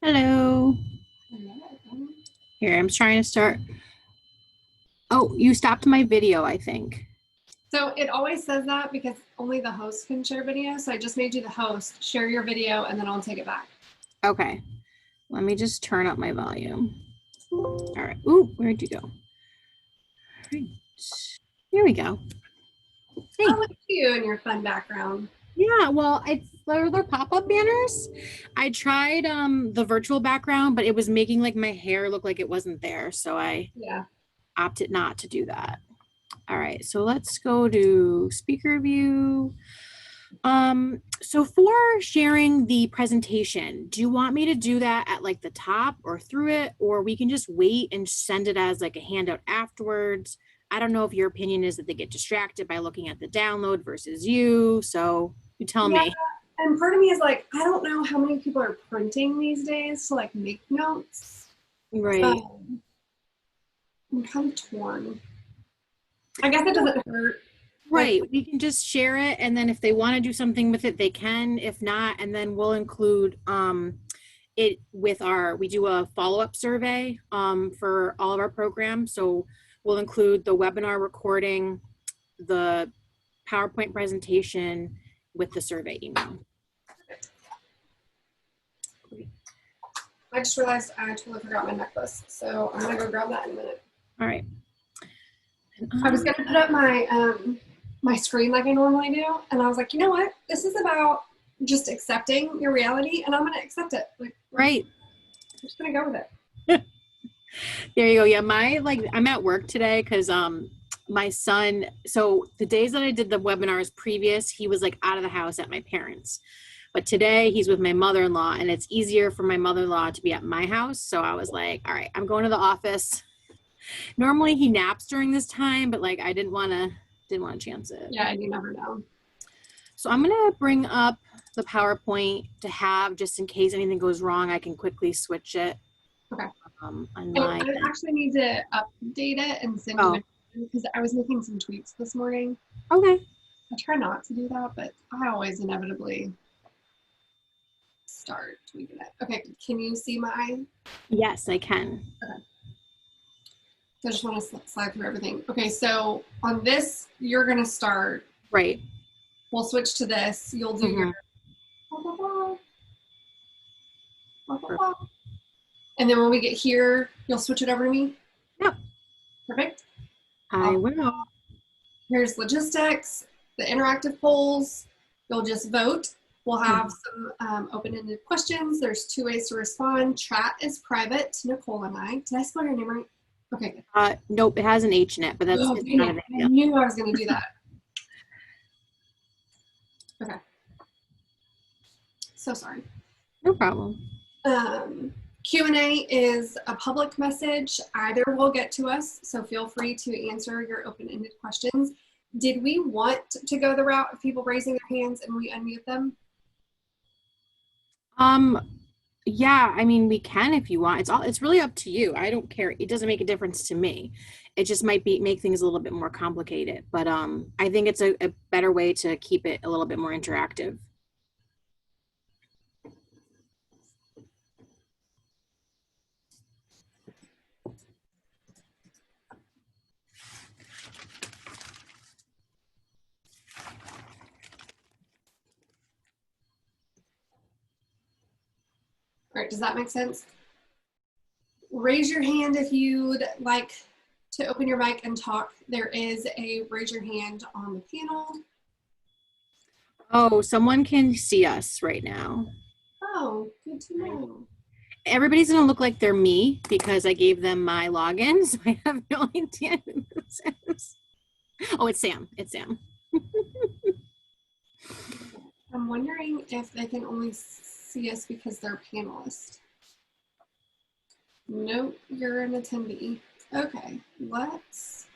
Hello. Here, I'm trying to start. Oh, you stopped my video, I think. So it always says that because only the host can share video. So I just made you the host, share your video, and then I'll take it back. Okay. Let me just turn up my volume. All right. Ooh, where'd you go? All right. Here we go. Hey. I like you and your fun background. Yeah, well, they're pop-up banners. I tried the virtual background, but it was making like my hair look like it wasn't there, so I Yeah. opted not to do that. All right, so let's go to speaker view. So for sharing the presentation, do you want me to do that at like the top or through it, or we can just wait and send it as like a handout afterwards? I don't know if your opinion is that they get distracted by looking at the download versus you. So you tell Yeah. me. And part of me is like, I don't know how many people are printing these days to like make notes. Right. I'm kind of torn. I guess it doesn't hurt. Like, Right. We can just share it, and then if they want to do something with it, they can. If not, and then we'll include it with we do a follow-up survey for all of our programs. So we'll include the webinar recording, the PowerPoint presentation with the survey email. I just realized I totally forgot my necklace. So I'm gonna go grab that in a minute. All right. I was gonna put up my screen like I normally do, and I was like, you know what? This is about just accepting your reality, and I'm gonna accept it. Like, right. I'm just gonna go with it. There you go. Yeah, I'm at work today because my son, so the days that I did the webinars previous, he was like out of the house at my parents'. But today he's with my mother-in-law, and it's easier for my mother-in-law to be at my house. So I was like, all right, I'm going to the office. Normally he naps during this time, but like I didn't want to chance it. Yeah, and you never know. So I'm gonna bring up the PowerPoint to have just in case anything goes wrong, I can quickly switch it. Okay. On So my I actually need to update it and send you it because I was making some tweaks this morning. Okay. I try not to do that, but I always inevitably start tweaking it. Okay, can you see my? Yes, I can. Okay. So I just want to slide through everything. Okay, so on this, you're gonna start. Right. We'll switch to this. You'll do your blah, blah, blah, blah, blah, blah. And then when we get here, you'll switch it over to me. Yep. Perfect. I will. Here's logistics, the interactive polls. You'll just vote. We'll have some open-ended questions. There's 2 ways to respond. Chat is private to Nicole and I. Did I spell your name right? Okay. Nope, it has an H in it, but that's Oh, it's dang not a it. big I deal. knew I was going to do that. Okay. So sorry. No problem. Q&A is a public message. Either will get to us, so feel free to answer your open-ended questions. Did we want to go the route of people raising their hands and we unmute them? Yeah, I mean we can if you want. It's really up to you. I don't care. It doesn't make a difference to me. It just might make things a little bit more complicated. But I think it's a better way to keep it a little bit more interactive. All right, does that make sense? Raise your hand if you'd like to open your mic and talk. There is a raise your hand on the panel. Oh, someone can see us right now. Oh, good to know. Everybody's gonna look like they're me because I gave them my login, so I have no idea who this is. Oh, it's Sam. It's Sam. I'm wondering if they can only see us because they're panelists. Nope, you're an attendee. Okay, let's.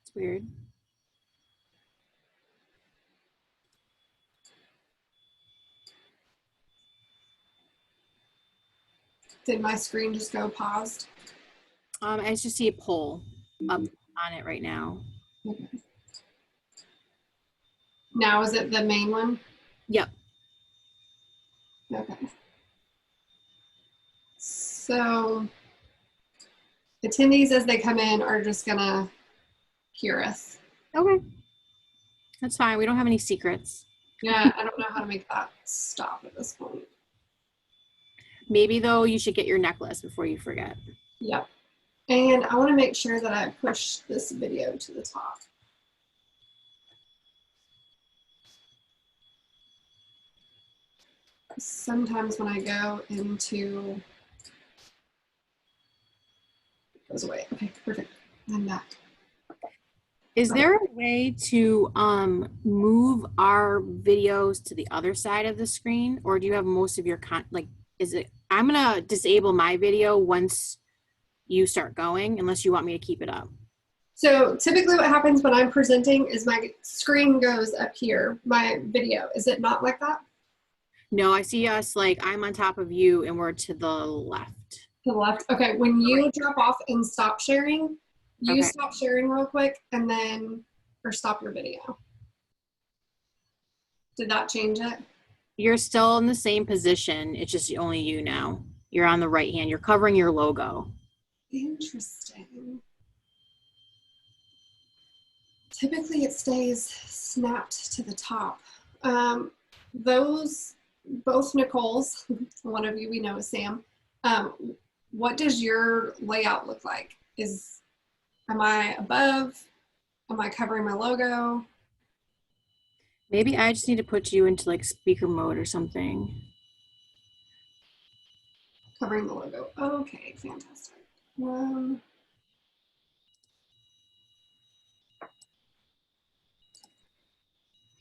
It's weird. Did my screen just go paused? I just see a poll up on it right now. Okay. Now is it the main one? Yep. Okay. So attendees as they come in are just gonna hear us. Okay. That's fine. We don't have any secrets. Yeah, I don't know how to make that stop at this point. Maybe though you should get your necklace before you forget. Yep. And I want to make sure that I push this video to the top. Sometimes when I go into, it goes away. Okay, perfect. I'm back. Is there a way to move our videos to the other side of the screen, or do you have most of your is it, I'm gonna disable my video once you start going, unless you want me to keep it up. So typically what happens when I'm presenting is my screen goes up here, my video. Is it not like that? No, I see us like I'm on top of you and we're to the left. To the left. Okay, when you drop off and stop sharing, you Okay. stop sharing real quick and then, or stop your video. Did that change it? You're still in the same position. It's just only you now. You're on the right hand. You're covering your logo. Interesting. Typically it stays snapped to the top. Those, both Nicole's, one of you we know is Sam. What does your layout look like? Am I above? Am I covering my logo? Maybe I just need to put you into like speaker mode or something. Covering the logo. Okay, fantastic.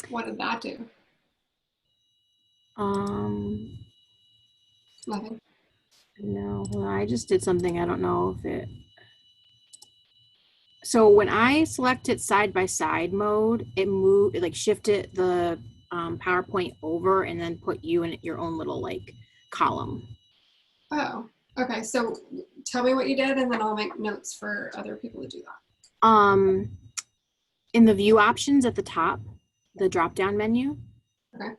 What did that do? Nothing. No, hold on. I just did something. I don't know if it. So when I selected side by side mode, it moved, it like shifted the PowerPoint over and then put you in your own little like column. Oh, okay. So tell me what you did and then I'll make notes for other people to do that. In the view options at the top, the drop down menu. Okay.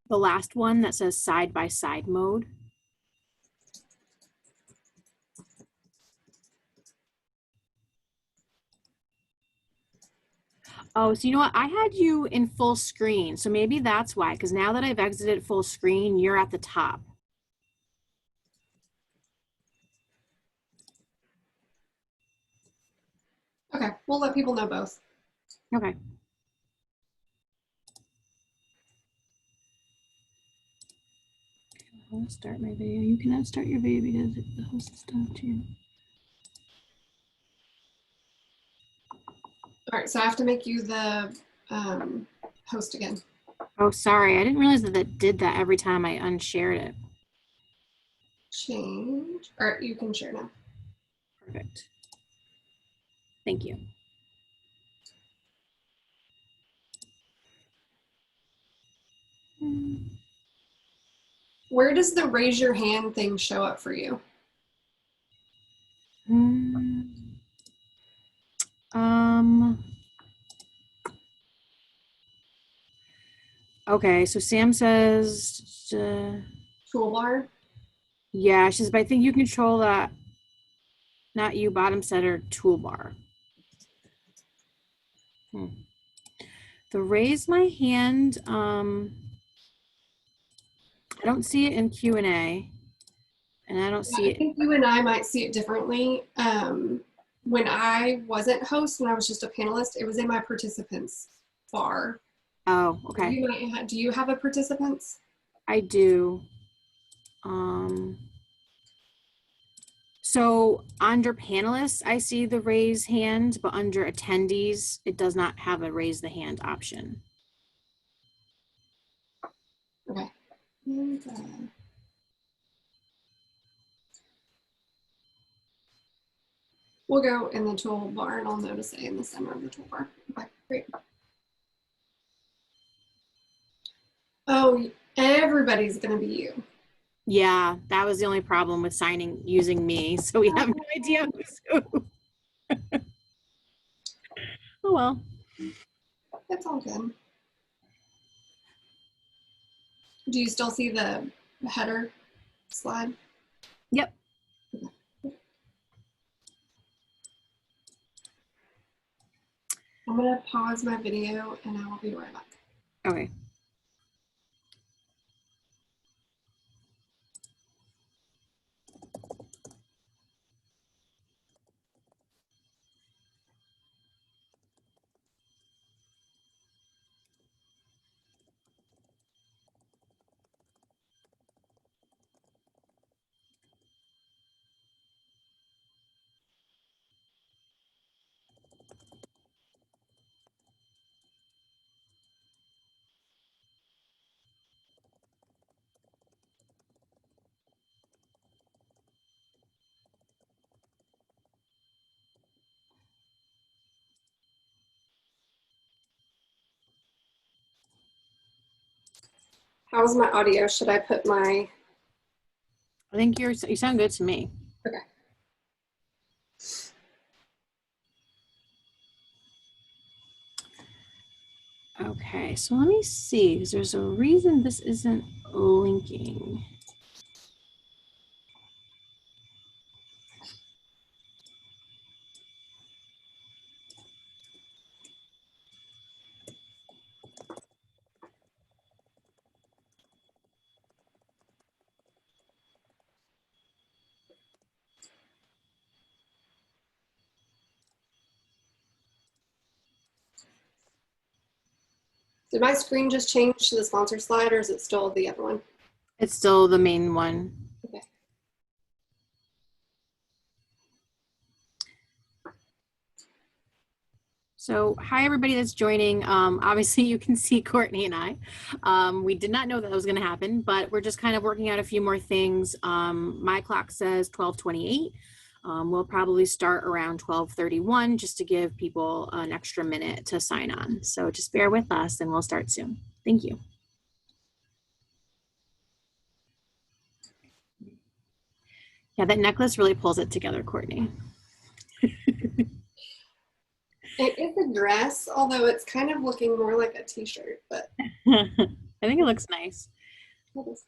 The last one that says side by side mode. Oh, so you know what? I had you in full screen. So maybe that's why, because now that I've exited full screen, you're at the top. Okay, we'll let people know both. Okay. I'll start my video. You cannot start your video because the host is stopped you. All right, so I have to make you the host again. Oh, sorry. I didn't realize that that did that every time I unshared it. Change, or you can share now. Perfect. Thank you. Where does the raise your hand thing show up for you? Okay, so Sam says, Toolbar? yeah, she says, but I think you control that, not you, bottom center toolbar. The raise my hand, I don't see it in Q&A, and I don't see I think you and I might see it differently. When I wasn't host, when I was just a panelist, it was in my participants bar. Oh, okay. Do you have a participants? I do. So under panelists, I see the raise hand, but under attendees, it does not have a raise the hand option. Okay. We'll go in the toolbar and I'll notice it in the center of the toolbar. Okay, great. Oh, everybody's gonna be you. Yeah, that was the only problem with using me. So we have idea who's who. Oh well. It's all good. Do you still see the header slide? Yep. I'm gonna pause my video and I will be right back. Okay. How's my audio? Should I put my... I think you sound good to me. Okay. Okay, so let me see, because there's a reason this isn't linking. Did my screen just change to the sponsor slide or is it still the other one? It's still the main one. Okay. So hi, everybody that's joining. Obviously, you can see Courtney and I. We did not know that was going to happen, but we're just kind of working out a few more things. My clock says 12:28. We'll probably start around 12:31 just to give people an extra minute to sign on. So just bear with us and we'll start soon. Thank you. Yeah, that necklace really pulls it together, Courtney. It is a dress, although it's kind of looking more like a t-shirt, but I think it looks nice. it is.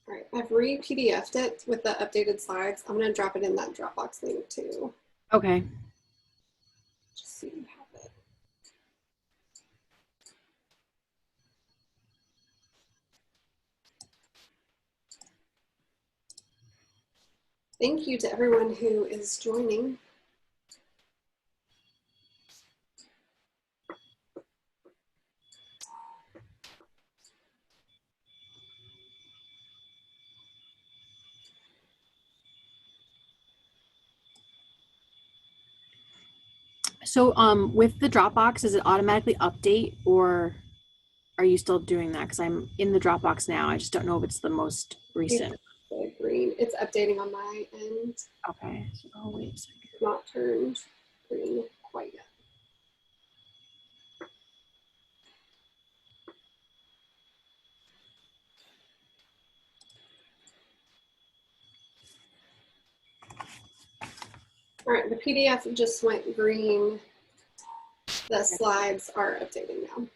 All right, I've re-PDF'd it with the updated slides. I'm gonna drop it in that Dropbox link too. Okay. Just so you have it. Thank you to everyone who is joining. So with the Dropbox, does it automatically update or are you still doing that? Because I'm in the Dropbox now. I just don't know if it's the most recent. The green, it's updating on my end. Okay. Oh, wait a second. It's not turned green quite yet. All right, the PDF just went green. The slides are updating now.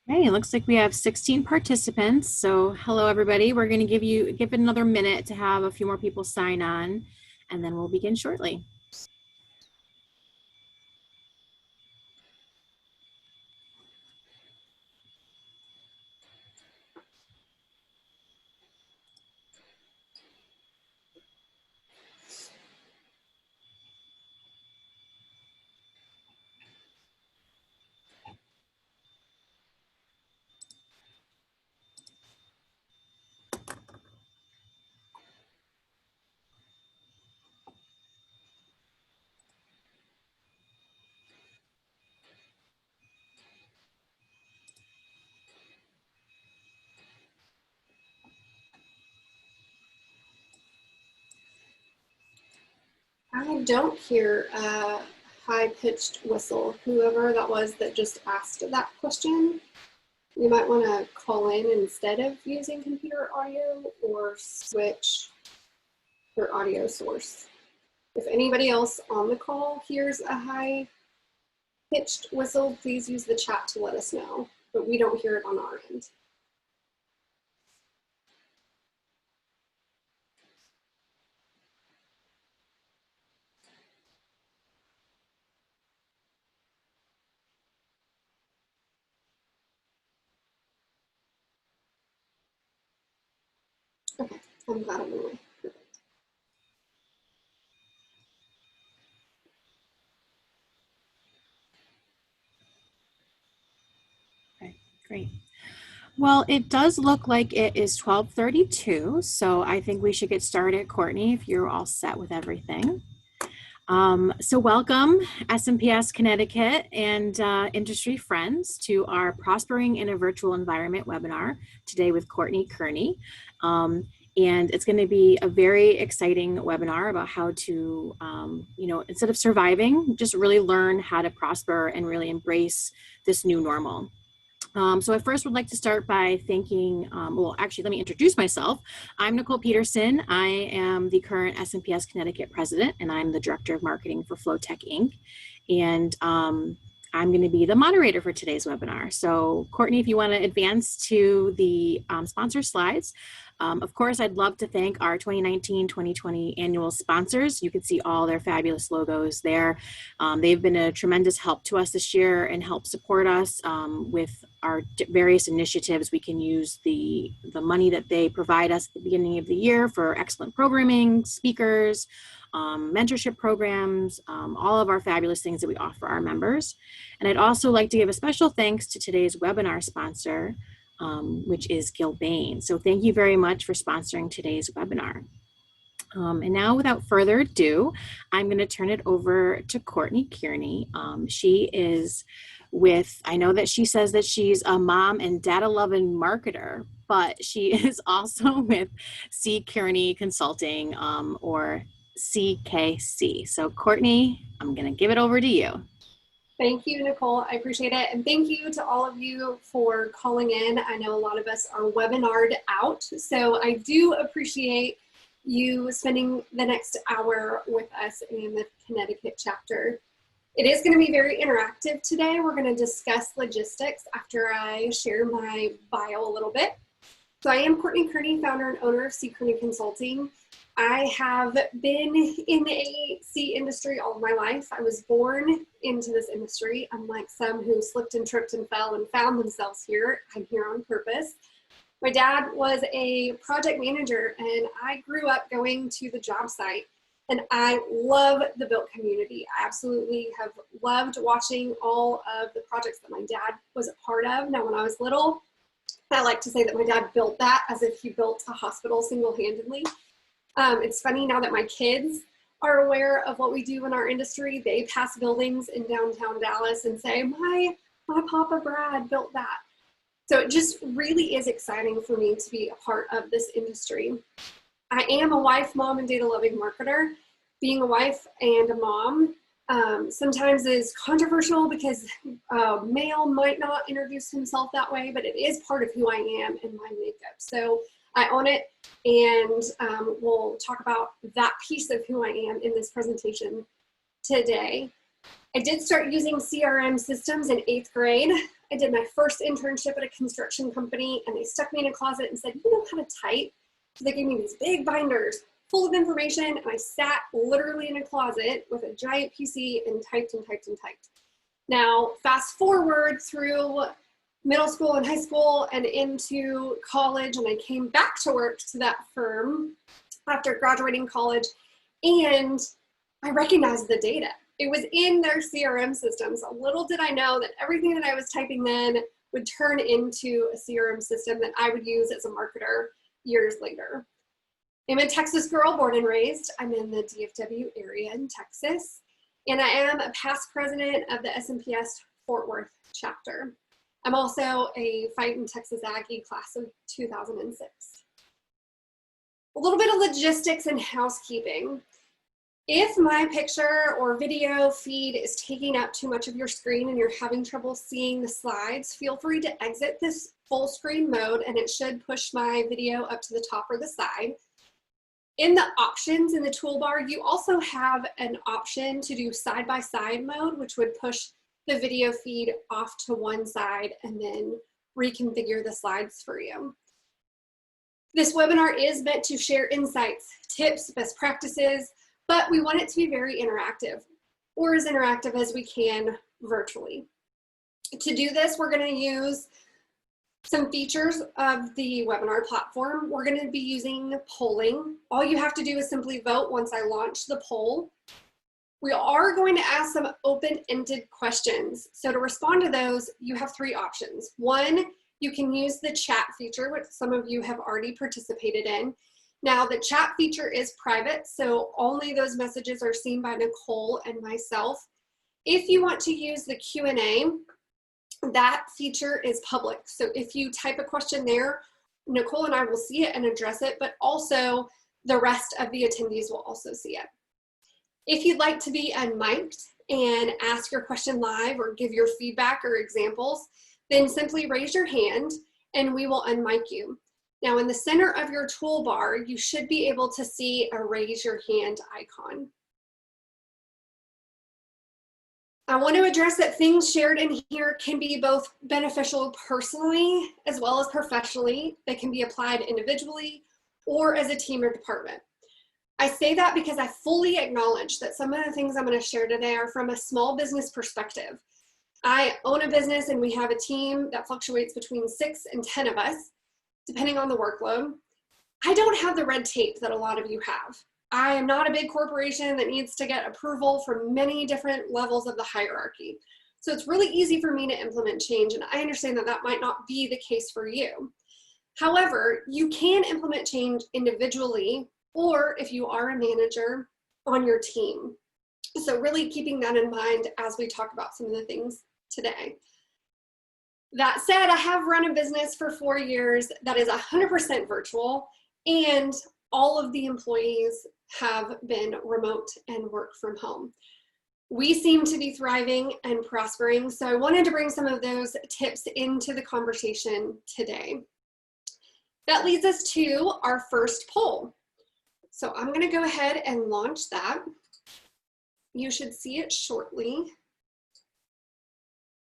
Okay, it looks like we have 16 participants. So hello, everybody. We're going to give it another minute to have a few more people sign on, and then we'll begin shortly. I don't hear a high-pitched whistle. Whoever that was that just asked that question, you might want to call in instead of using computer audio or switch your audio source. If anybody else on the call hears a high-pitched whistle, please use the chat to let us know, but we don't hear it on our end. Okay, I'm glad I'm away. Okay, great. Well, it does look like it is 12:32, so I think we should get started, Courtney, if you're all set with everything. So welcome SMPS Connecticut and industry friends to our Prospering in a Virtual Environment webinar today with Courtney Kearney. And it's going to be a very exciting webinar about how to, instead of surviving, just really learn how to prosper and really embrace this new normal. So I first would like to start by thanking, well, actually, let me introduce myself. I'm Nicole Peterson. I am the current SMPS Connecticut president, and I'm the director of marketing for Flowtech Inc. And I'm going to be the moderator for today's webinar. So Courtney, if you want to advance to the sponsor slides. Of course, I'd love to thank our 2019-2020 annual sponsors. You can see all their fabulous logos there. They've been a tremendous help to us this year and help support us with our various initiatives. We can use the money that they provide us at the beginning of the year for excellent programming, speakers, mentorship programs, all of our fabulous things that we offer our members. And I'd also like to give a special thanks to today's webinar sponsor, which is Gilbane. So thank you very much for sponsoring today's webinar. And now, without further ado, I'm going to turn it over to Courtney Kearney. She is with, I know that she says that she's a mom and data-loving marketer, but she is also with C. Kearney Consulting, or CKC. So Courtney, I'm going to give it over to you. Thank you, Nicole. I appreciate it. And thank you to all of you for calling in. I know a lot of us are webinared out, so I do appreciate you spending the next hour with us in the Connecticut chapter. It is going to be very interactive today. We're going to discuss logistics after I share my bio a little bit. So I am Courtney Kearney, founder and owner of C. Kearney Consulting. I have been in the AEC industry all of my life. I was born into this industry, unlike some who slipped and tripped and fell and found themselves here. I'm here on purpose. My dad was a project manager, and I grew up going to the job site, and I love the built community. I absolutely have loved watching all of the projects that my dad was a part of. Now, when I was little, I like to say that my dad built that as if he built a hospital single-handedly. It's funny now that my kids are aware of what we do in our industry. They pass buildings in downtown Dallas and say, my Papa Brad built that. So it just really is exciting for me to be a part of this industry. I am a wife, mom, and data-loving marketer. Being a wife and a mom sometimes is controversial because a male might not introduce himself that way, but it is part of who I am and my makeup. So I own it, and we'll talk about that piece of who I am in this presentation today. I did start using CRM systems in 8th grade. I did my first internship at a construction company, and they stuck me in a closet and said, you know how to type? So they gave me these big binders full of information, and I sat literally in a closet with a giant PC and typed and typed and typed. Now, fast forward through middle school and high school and into college, and I came back to work to that firm after graduating college, and I recognized the data. It was in their CRM systems. Little did I know that everything that I was typing then would turn into a CRM system that I would use as a marketer years later. I'm a Texas girl, born and raised. I'm in the DFW area in Texas, and I am a past president of the SMPS Fort Worth chapter. I'm also a Fightin' Texas Aggie class of 2006. A little bit of logistics and housekeeping. If my picture or video feed is taking up too much of your screen and you're having trouble seeing the slides, feel free to exit this full screen mode and it should push my video up to the top or the side. In the options in the toolbar, you also have an option to do side-by-side mode, which would push the video feed off to one side and then reconfigure the slides for you. This webinar is meant to share insights, tips, best practices, but we want it to be very interactive, or as interactive as we can virtually. To do this, we're going to use some features of the webinar platform. We're going to be using polling. All you have to do is simply vote once I launch the poll. We are going to ask some open-ended questions. So to respond to those, you have three options. One, you can use the chat feature, which some of you have already participated in. Now, the chat feature is private, so only those messages are seen by Nicole and myself. If you want to use the Q&A, that feature is public. So if you type a question there, Nicole and I will see it and address it, but also the rest of the attendees will also see it. If you'd like to be unmiked and ask your question live or give your feedback or examples, then simply raise your hand and we will unmic you. Now in the center of your toolbar, you should be able to see a raise your hand icon. I want to address that things shared in here can be both beneficial personally as well as professionally. They can be applied individually or as a team or department. I say that because I fully acknowledge that some of the things I'm going to share today are from a small business perspective. I own a business and we have a team that fluctuates between 6 and 10 of us, depending on the workload. I don't have the red tape that a lot of you have. I am not a big corporation that needs to get approval from many different levels of the hierarchy. So it's really easy for me to implement change, and I understand that that might not be the case for you. However, you can implement change individually, or if you are a manager, on your team. So really keeping that in mind as we talk about some of the things today. That said, I have run a business for 4 years that is 100% virtual, and all of the employees have been remote and work from home. We seem to be thriving and prospering, so I wanted to bring some of those tips into the conversation today. That leads us to our first poll. So I'm going to go ahead and launch that. You should see it shortly.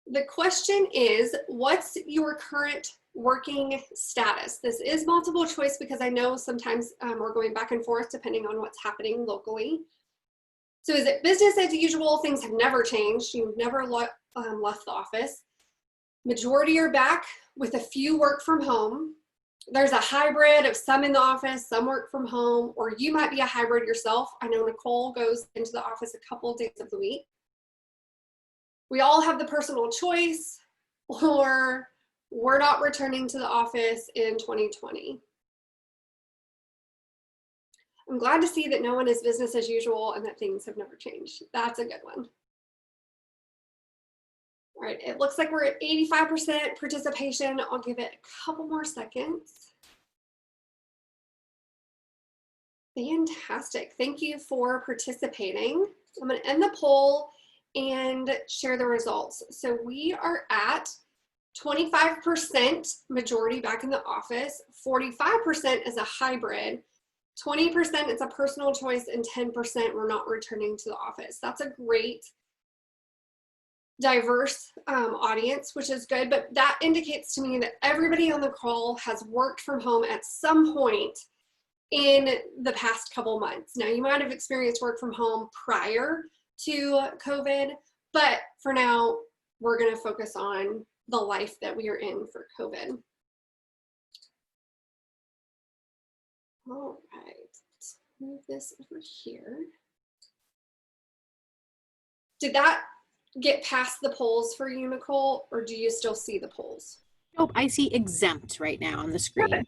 The question is, what's your current working status? This is multiple choice because I know sometimes we're going back and forth depending on what's happening locally. So is it business as usual? Things have never changed. You've never left the office. Majority are back with a few work from home. There's a hybrid of some in the office, some work from home, or you might be a hybrid yourself. I know Nicole goes into the office a couple of days of the week. We all have the personal choice, or we're not returning to the office in 2020. I'm glad to see that no one is business as usual and that things have never changed. That's a good one. All right, it looks like we're at 85% participation. I'll give it a couple more seconds. Fantastic, thank you for participating. I'm gonna end the poll and share the results. So we are at 25% majority back in the office, 45% is a hybrid, 20% it's a personal choice, and 10% we're not returning to the office. That's a great diverse audience, which is good, but that indicates to me that everybody on the call has worked from home at some point in the past couple months. Now, you might have experienced work from home prior to COVID, but for now, we're going to focus on the life that we are in for COVID. All right, let's move this over here. Did that get past the polls for you, Nicole, or do you still see the polls? Nope, I see exempt right now on the screen. Okay.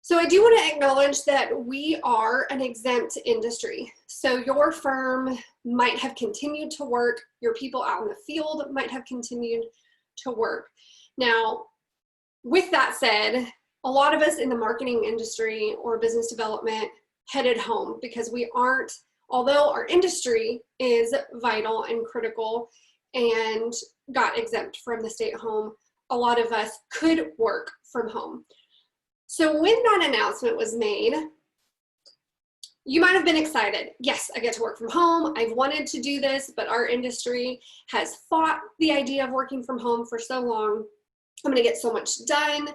So I do want to acknowledge that we are an exempt industry. So your firm might have continued to work, your people out in the field might have continued to work. Now, with that said, a lot of us in the marketing industry or business development headed home because we aren't although our industry is vital and critical and got exempt from the stay-at-home, a lot of us could work from home. So when that announcement was made, you might have been excited. Yes, I get to work from home. I've wanted to do this, but our industry has fought the idea of working from home for so long. I'm going to get so much done.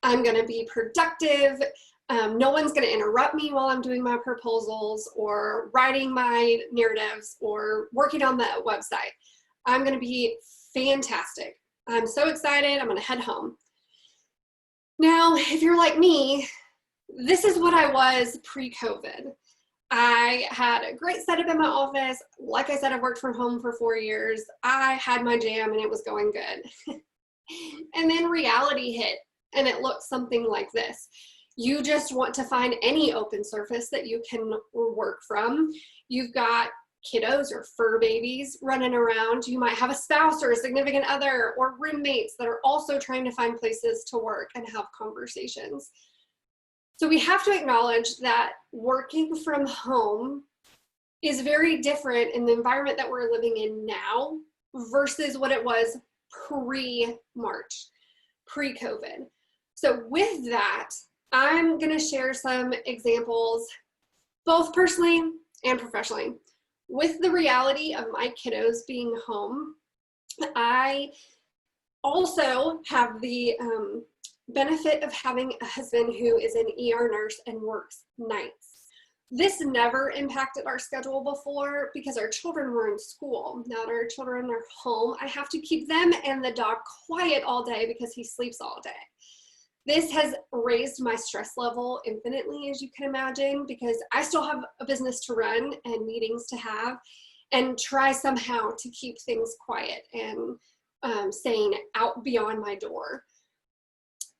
I'm going to be productive. No one's going to interrupt me while I'm doing my proposals or writing my narratives or working on the website. I'm going to be fantastic. I'm so excited. I'm going to head home. Now, if you're like me, this is what I was pre-COVID. I had a great setup in my office. Like I said, I've worked from home for 4 years. I had my jam and it was going good. And then reality hit and it looked something like this. You just want to find any open surface that you can work from. You've got kiddos or fur babies running around. You might have a spouse or a significant other or roommates that are also trying to find places to work and have conversations. So we have to acknowledge that working from home is very different in the environment that we're living in now versus what it was pre-March, pre-COVID. So with that, I'm going to share some examples, both personally and professionally. With the reality of my kiddos being home, I also have the benefit of having a husband who is an ER nurse and works nights. This never impacted our schedule before because our children were in school. Now that our children are home, I have to keep them and the dog quiet all day because he sleeps all day. This has raised my stress level infinitely, as you can imagine, because I still have a business to run and meetings to have and try somehow to keep things quiet and staying out beyond my door.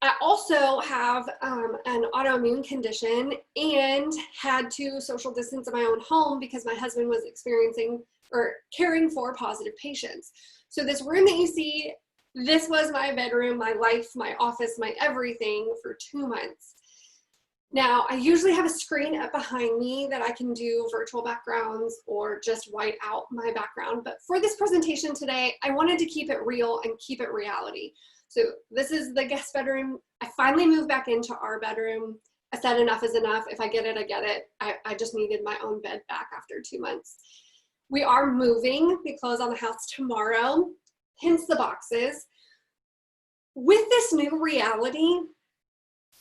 I also have an autoimmune condition and had to social distance in my own home because my husband was experiencing or caring for positive patients. So this room that you see, this was my bedroom, my life, my office, my everything for 2 months. Now, I usually have a screen up behind me that I can do virtual backgrounds or just white out my background. But for this presentation today, I wanted to keep it real and keep it reality. So this is the guest bedroom. I finally moved back into our bedroom. I said enough is enough. If I get it, I get it. I just needed my own bed back after 2 months. We are moving. We close on the house tomorrow, hence the boxes. With this new reality,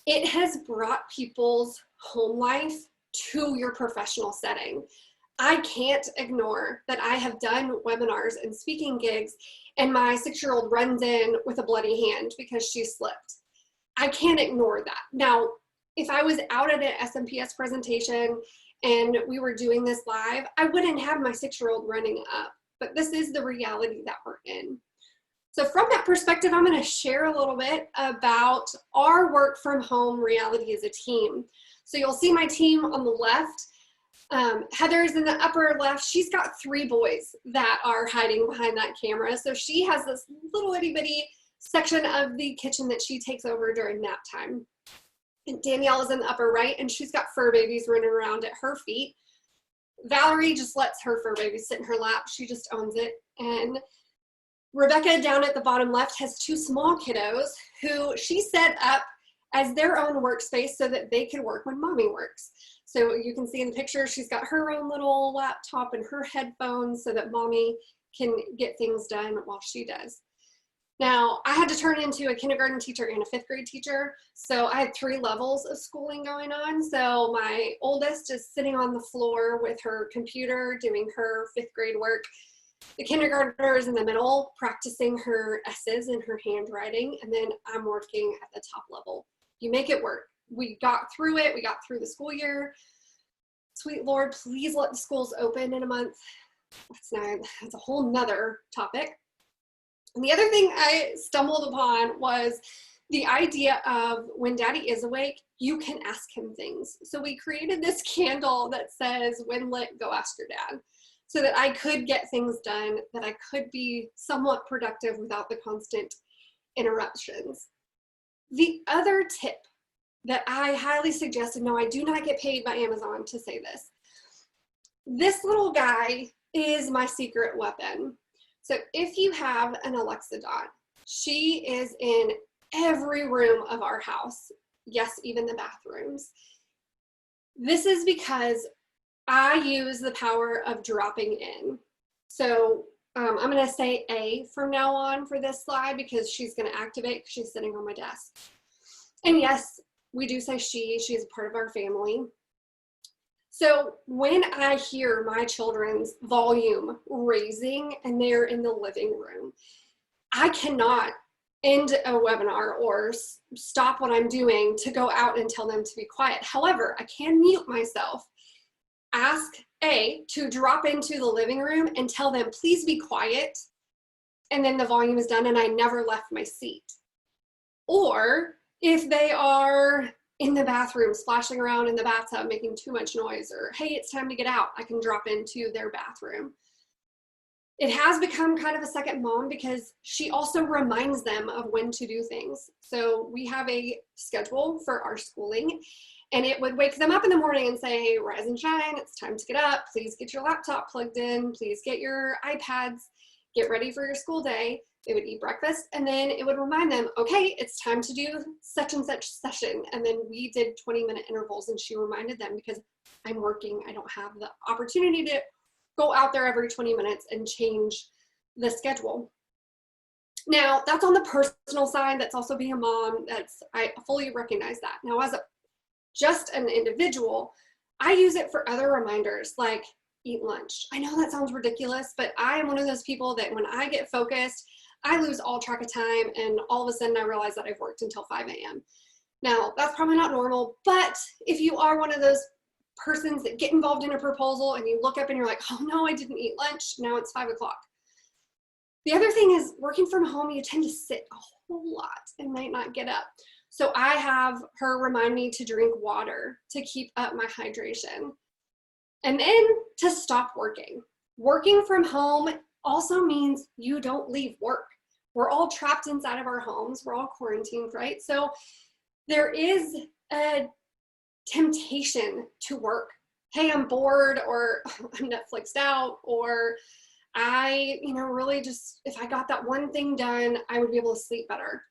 it has brought people's home life to your professional setting. I can't ignore that I have done webinars and speaking gigs and my 6-year-old runs in with a bloody hand because she slipped. I can't ignore that. Now, if I was out at an SMPS presentation and we were doing this live, I wouldn't have my 6-year-old running up, but this is the reality that we're in. So from that perspective, I'm going to share a little bit about our work from home reality as a team. So you'll see my team on the left. Heather's in the upper left. She's got 3 boys that are hiding behind that camera. So she has this little itty bitty section of the kitchen that she takes over during nap time. And Danielle is in the upper right, and she's got fur babies running around at her feet. Valerie just lets her fur babies sit in her lap. She just owns it. And Rebecca down at the bottom left has 2 small kiddos who she set up as their own workspace so that they could work when mommy works. So you can see in the picture, she's got her own little laptop and her headphones so that mommy can get things done while she does. Now, I had to turn into a kindergarten teacher and a 5th grade teacher. So I had 3 levels of schooling going on. So my oldest is sitting on the floor with her computer doing her 5th grade work. The kindergartner is in the middle practicing her S's and her handwriting. And then I'm working at the top level. You make it work. We got through it. We got through the school year. Sweet Lord, please let the schools open in a month. That's a whole nother topic. And the other thing I stumbled upon was the idea of when daddy is awake, you can ask him things. So we created this candle that says, when lit, go ask your dad. So that I could get things done, that I could be somewhat productive without the constant interruptions. The other tip that I highly suggest, and no, I do not get paid by Amazon to say this. This little guy is my secret weapon. So if you have an Alexa Dot, she is in every room of our house. Yes, even the bathrooms. This is because I use the power of dropping in. So I'm going to say A from now on for this slide because she's going to activate because she's sitting on my desk. And yes, we do say she's a part of our family. So when I hear my children's volume raising and they're in the living room, I cannot end a webinar or stop what I'm doing to go out and tell them to be quiet. However, I can mute myself, ask A to drop into the living room and tell them, please be quiet. And then the volume is done and I never left my seat. Or if they are in the bathroom, splashing around in the bathtub, making too much noise, or hey, it's time to get out, I can drop into their bathroom. It has become kind of a second mom because she also reminds them of when to do things. So we have a schedule for our schooling, and it would wake them up in the morning and say, rise and shine, it's time to get up. Please get your laptop plugged in. Please get your iPads. Get ready for your school day. They would eat breakfast, and then it would remind them, okay, it's time to do such and such session. And then we did 20-minute intervals, and she reminded them because I'm working. I don't have the opportunity to go out there every 20 minutes and change the schedule. Now, that's on the personal side. That's also being a mom. I fully recognize that. Now, as just an individual, I use it for other reminders like eat lunch. I know that sounds ridiculous, but I am one of those people that when I get focused, I lose all track of time, and all of a sudden I realize that I've worked until 5 a.m. Now, that's probably not normal, but if you are one of those persons that get involved in a proposal and you look up and you're like, oh no, I didn't eat lunch, now it's 5 o'clock. The other thing is working from home, you tend to sit a whole lot and might not get up. So I have her remind me to drink water to keep up my hydration. And then to stop working. Working from home also means you don't leave work. We're all trapped inside of our homes. We're all quarantined, right? So there is a temptation to work. Hey, I'm bored, or I'm Netflixed out, or I, really just, if I got that one thing done, I would be able to sleep better.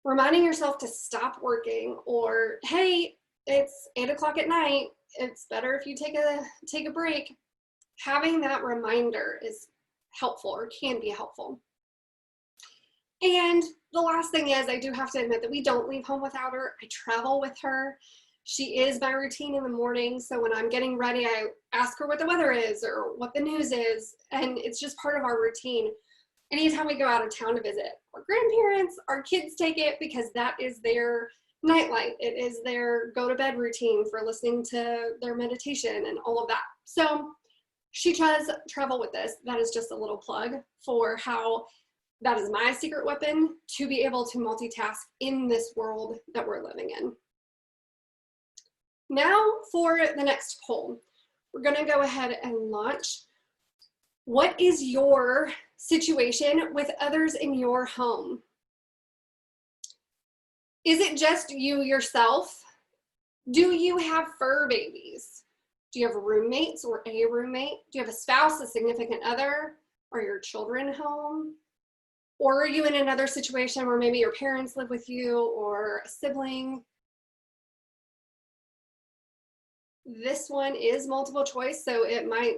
Reminding yourself to stop working, or hey, it's 8 o'clock at night. It's better if you take a break. Having that reminder is helpful, or can be helpful. And the last thing is, I do have to admit that we don't leave home without her. I travel with her. She is my routine in the morning. So when I'm getting ready, I ask her what the weather is or what the news is. And it's just part of our routine. Anytime we go out of town to visit our grandparents, our kids take it because that is their nightlight. It is their go to bed routine for listening to their meditation and all of that. So she does travel with this. That is just a little plug for how that is my secret weapon to be able to multitask in this world that we're living in. Now for the next poll. We're going to go ahead and launch. What is your situation with others in your home? Is it just you yourself? Do you have fur babies? Do you have roommates or a roommate? Do you have a spouse, a significant other? Are your children home? Or are you in another situation where maybe your parents live with you or a sibling? This one is multiple choice, so it might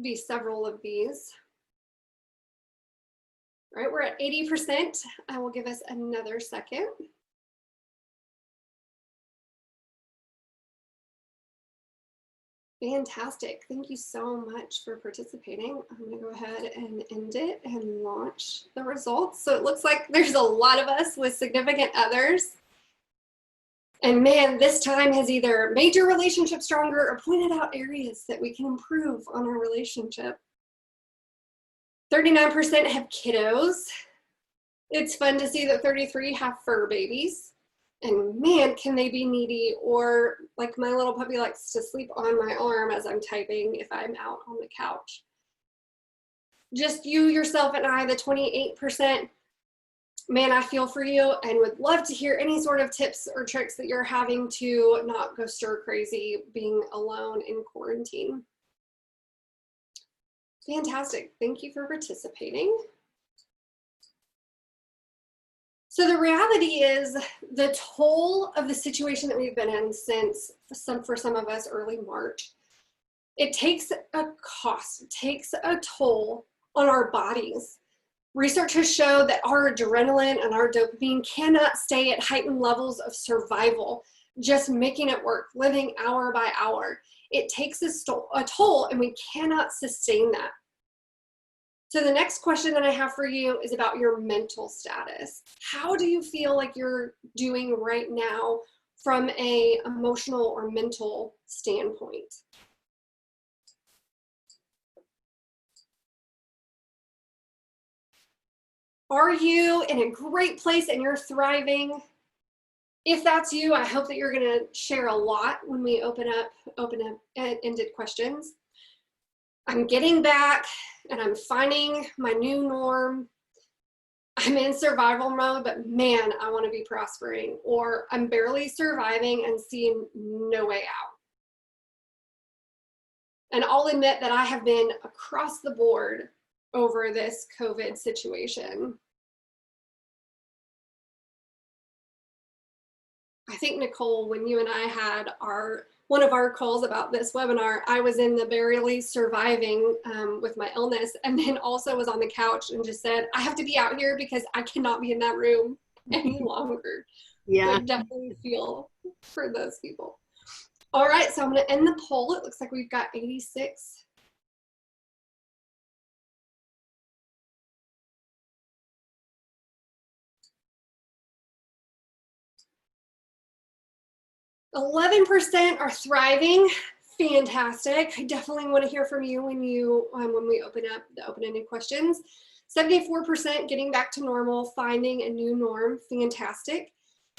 be several of these. All right, we're at 80%. I will give us another second. Fantastic. Thank you so much for participating. I'm going to go ahead and end it and launch the results. So it looks like there's a lot of us with significant others. And man, this time has either made your relationship stronger or pointed out areas that we can improve on our relationship. 39% have kiddos. It's fun to see that 33 have fur babies. And man, can they be needy, or like my little puppy likes to sleep on my arm as I'm typing if I'm out on the couch. Just you, yourself, and I, the 28%. Man, I feel for you and would love to hear any sort of tips or tricks that you're having to not go stir crazy being alone in quarantine. Fantastic. Thank you for participating. So the reality is the toll of the situation that we've been in since for some of us early March, it takes a cost, it takes a toll on our bodies. Research has showed that our adrenaline and our dopamine cannot stay at heightened levels of survival, just making it work, living hour by hour. It takes a toll and we cannot sustain that. So the next question that I have for you is about your mental status. How do you feel like you're doing right now from an emotional or mental standpoint? Are you in a great place and you're thriving? If that's you, I hope that you're going to share a lot when we open up ended questions. I'm getting back and I'm finding my new norm. I'm in survival mode, but man, I want to be prospering. Or I'm barely surviving and seeing no way out. And I'll admit that I have been across the board over this COVID situation. I think, Nicole, when you and I had one of our calls about this webinar, I was in the barely surviving with my illness, and then also was on the couch and just said, I have to be out here because I cannot be in that room any longer. Yeah. So I definitely feel for those people. All right, so I'm going to end the poll. It looks like we've got 86. %, are thriving. Fantastic. I definitely want to hear from you when we open up the open-ended questions. 74% getting back to normal, finding a new norm. Fantastic.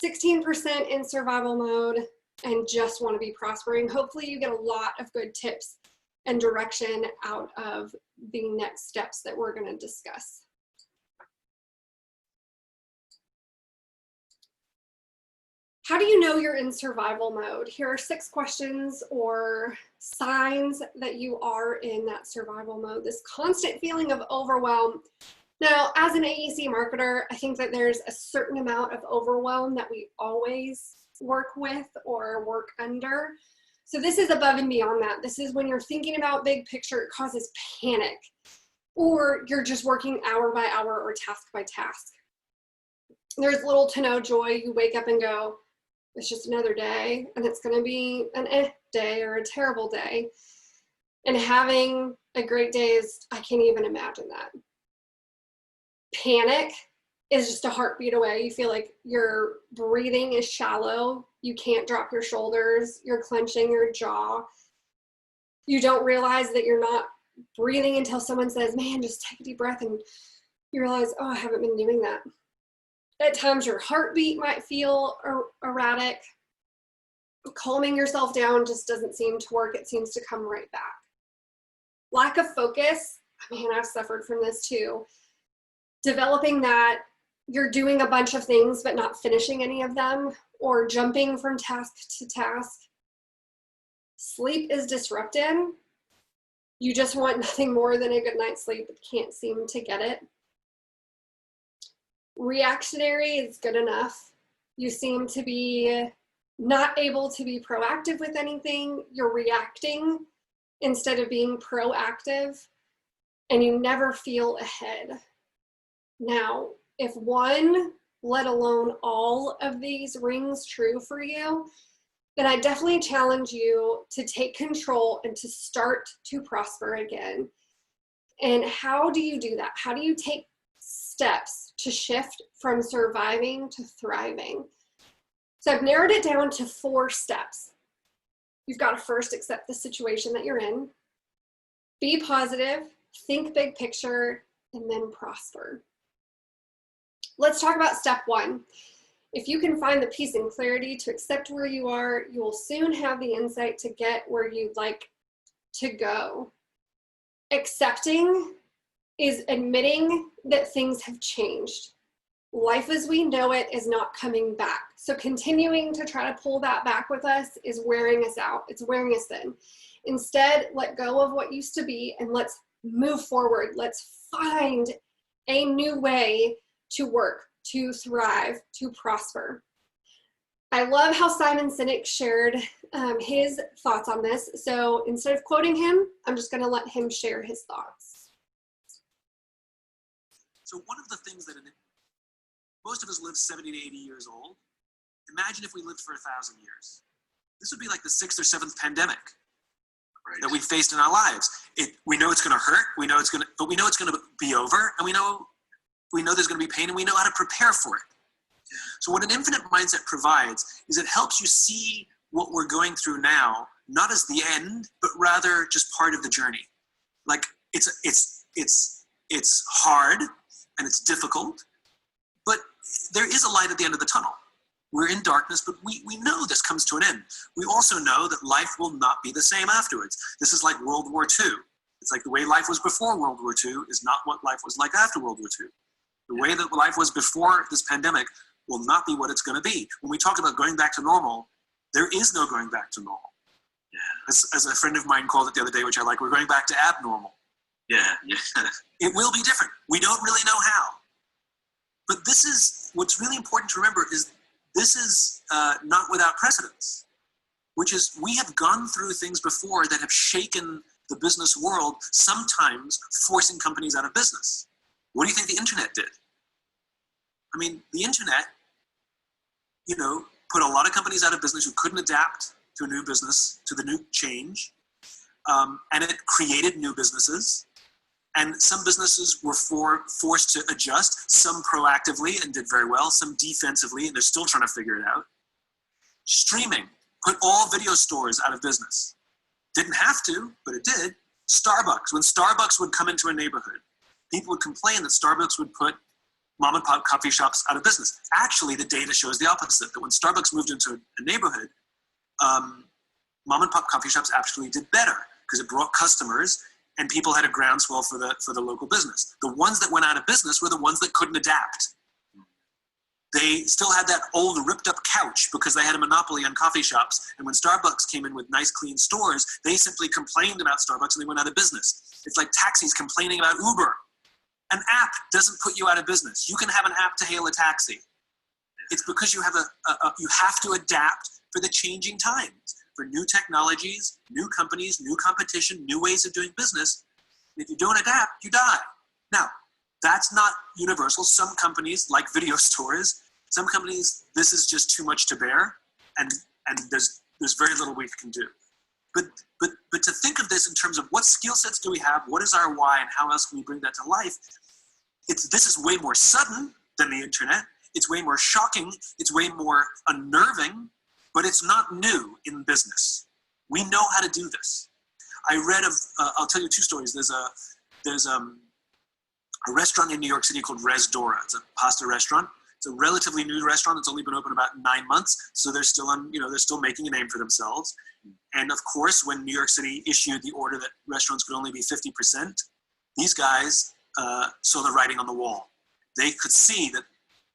16% in survival mode and just want to be prospering. Hopefully you get a lot of good tips and direction out of the next steps that we're going to discuss. How do you know you're in survival mode? Here are 6 questions or signs that you are in that survival mode. This constant feeling of overwhelm. Now, as an AEC marketer, I think that there's a certain amount of overwhelm that we always work with or work under. So this is above and beyond that. This is when you're thinking about big picture, it causes panic, or you're just working hour by hour or task by task. There's little to no joy. You wake up and go, it's just another day, and it's going to be an day or a terrible day. And having a great day is, I can't even imagine that. Panic is just a heartbeat away. You feel like your breathing is shallow. You can't drop your shoulders. You're clenching your jaw. You don't realize that you're not breathing until someone says, man, just take a deep breath, and you realize, oh, I haven't been doing that. At times your heartbeat might feel erratic. Calming yourself down just doesn't seem to work. It seems to come right back. Lack of focus. Man, I've suffered from this too. Developing that you're doing a bunch of things but not finishing any of them, or jumping from task to task. Sleep is disrupted. You just want nothing more than a good night's sleep but can't seem to get it. Reactionary is good enough. You seem to be not able to be proactive with anything. You're reacting instead of being proactive, and you never feel ahead. Now, if one, let alone all of these rings true for you, then I definitely challenge you to take control and to start to prosper again. And how do you do that? How do you take steps to shift from surviving to thriving? So I've narrowed it down to 4 steps. You've got to first accept the situation that you're in, be positive, think big picture, and then prosper. Let's talk about step 1. If you can find the peace and clarity to accept where you are, you will soon have the insight to get where you'd like to go. Accepting is admitting that things have changed. Life as we know it is not coming back. So continuing to try to pull that back with us is wearing us out. It's wearing us thin. Instead, let go of what used to be and let's move forward. Let's find a new way to work, to thrive, to prosper. I love how Simon Sinek shared his thoughts on this. So instead of quoting him, I'm just going to let him share his thoughts. So one of the things that most of us live 70 to 80 years old. Imagine if we lived for 1,000 years. This would be like the 6th or 7th pandemic that we faced in our lives. We know it's going to hurt. But we know it's going to be over, and we know there's going to be pain, and we know how to prepare for it. So what an infinite mindset provides is it helps you see what we're going through now, not as the end, but rather just part of the journey. Like it's hard and it's difficult, but there is a light at the end of the tunnel. We're in darkness, but we know this comes to an end. We also know that life will not be the same afterwards. This is like World War II. It's like the way life was before World War II is not what life was like after World War II. The way that life was before this pandemic will not be what it's going to be. When we talk about going back to normal, there is no going back to normal. Yeah. As a friend of mine called it the other day, which I like, we're going back to abnormal. Yeah. It will be different. We don't really know how. But this is, what's really important to remember is this is not without precedence, which is we have gone through things before that have shaken the business world, sometimes forcing companies out of business. What do you think the internet did? I mean, the internet, put a lot of companies out of business who couldn't adapt to a new business, to the new change, and it created new businesses. And some businesses were forced to adjust, some proactively and did very well, some defensively, and they're still trying to figure it out. Streaming put all video stores out of business. Didn't have to, but it did. Starbucks, when Starbucks would come into a neighborhood, people would complain that Starbucks would put mom and pop coffee shops out of business. Actually, the data shows the opposite, that when Starbucks moved into a neighborhood, mom and pop coffee shops actually did better because it brought customers and people had a groundswell for the local business. The ones that went out of business were the ones that couldn't adapt. They still had that old ripped up couch because they had a monopoly on coffee shops. And when Starbucks came in with nice clean stores, they simply complained about Starbucks and they went out of business. It's like taxis complaining about Uber. An app doesn't put you out of business. You can have an app to hail a taxi. It's because you have you have to adapt for the changing times, for new technologies, new companies, new competition, new ways of doing business. If you don't adapt, you die. Now, that's not universal. Some companies, like video stores, some companies, this is just too much to bear, and there's very little we can do. But to think of this in terms of what skill sets do we have, what is our why, and how else can we bring that to life, this is way more sudden than the internet. It's way more shocking. It's way more unnerving, but it's not new in business. We know how to do this. I read I'll tell you two stories. There's a restaurant in New York City called Res Dora. It's a pasta restaurant. It's a relatively new restaurant. It's only been open about 9 months, so they're still making a name for themselves. And of course, when New York City issued the order that restaurants could only be 50%, these guys saw the writing on the wall. They could see that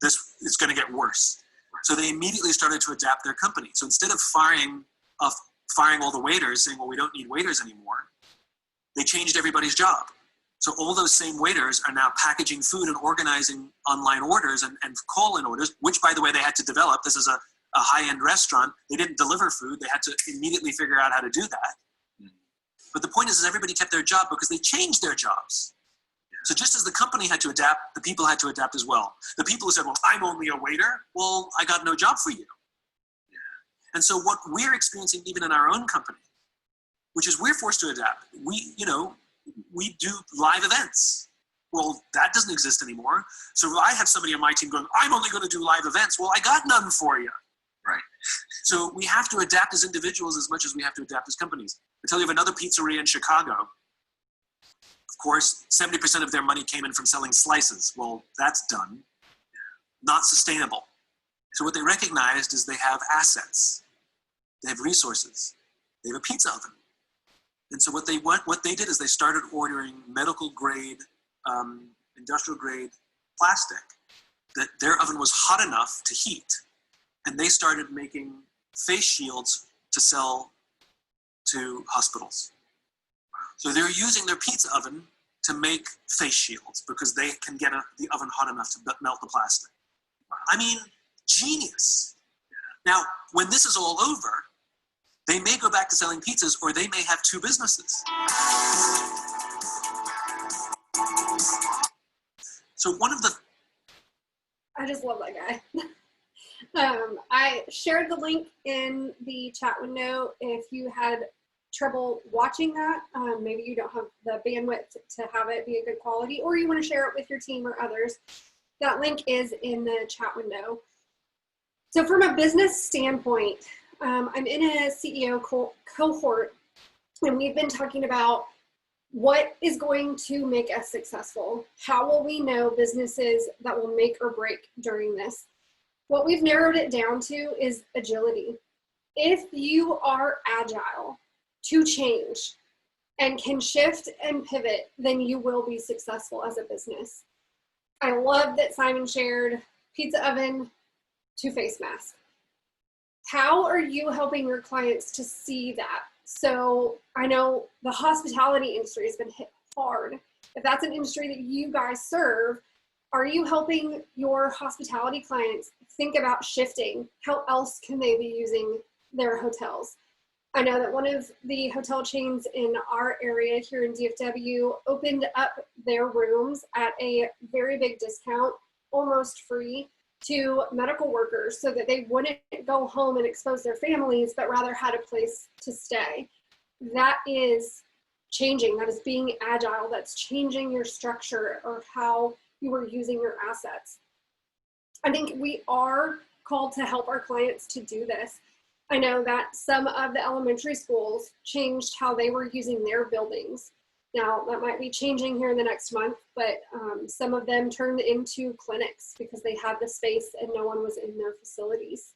this is going to get worse. So they immediately started to adapt their company. So instead of firing all the waiters, saying, well, we don't need waiters anymore, they changed everybody's job. So all those same waiters are now packaging food and organizing online orders and call-in orders, which, by the way, they had to develop. This is a high-end restaurant. They didn't deliver food. They had to immediately figure out how to do that. But the point is everybody kept their job because they changed their jobs. So just as the company had to adapt, the people had to adapt as well. The people who said, well, I'm only a waiter, well, I got no job for you. And so what we're experiencing even in our own company, which is we're forced to adapt. We do live events. Well, that doesn't exist anymore. So I have somebody on my team going, I'm only going to do live events. Well, I got none for you. Right. So we have to adapt as individuals as much as we have to adapt as companies. I tell you of another pizzeria in Chicago. Of course, 70% of their money came in from selling slices. Well, that's done. Not sustainable. So what they recognized is they have assets. They have resources. They have a pizza oven. And so what they did is they started ordering medical grade, industrial grade plastic that their oven was hot enough to heat. And they started making face shields to sell to hospitals. So they're using their pizza oven to make face shields because they can get the oven hot enough to melt the plastic. I mean, genius. Now, when this is all over, they may go back to selling pizzas or they may have two businesses. So one of the... I just love that guy. I shared the link in the chat window. If you had trouble watching that, maybe you don't have the bandwidth to have it be a good quality, or you want to share it with your team or others, that link is in the chat window. So from a business standpoint, I'm in a CEO cohort, and we've been talking about what is going to make us successful. How will we know businesses that will make or break during this? What we've narrowed it down to is agility. If you are agile to change and can shift and pivot, then you will be successful as a business. I love that Simon shared pizza oven to face mask. How are you helping your clients to see that? So I know the hospitality industry has been hit hard. If that's an industry that you guys serve, are you helping your hospitality clients think about shifting? How else can they be using their hotels? I know that one of the hotel chains in our area here in DFW opened up their rooms at a very big discount, almost free, to medical workers so that they wouldn't go home and expose their families, but rather had a place to stay. That is changing. That is being agile. That's changing your structure or how you are using your assets. I think we are called to help our clients to do this. I know that some of the elementary schools changed how they were using their buildings. Now, that might be changing here in the next month, but some of them turned into clinics because they had the space and no one was in their facilities.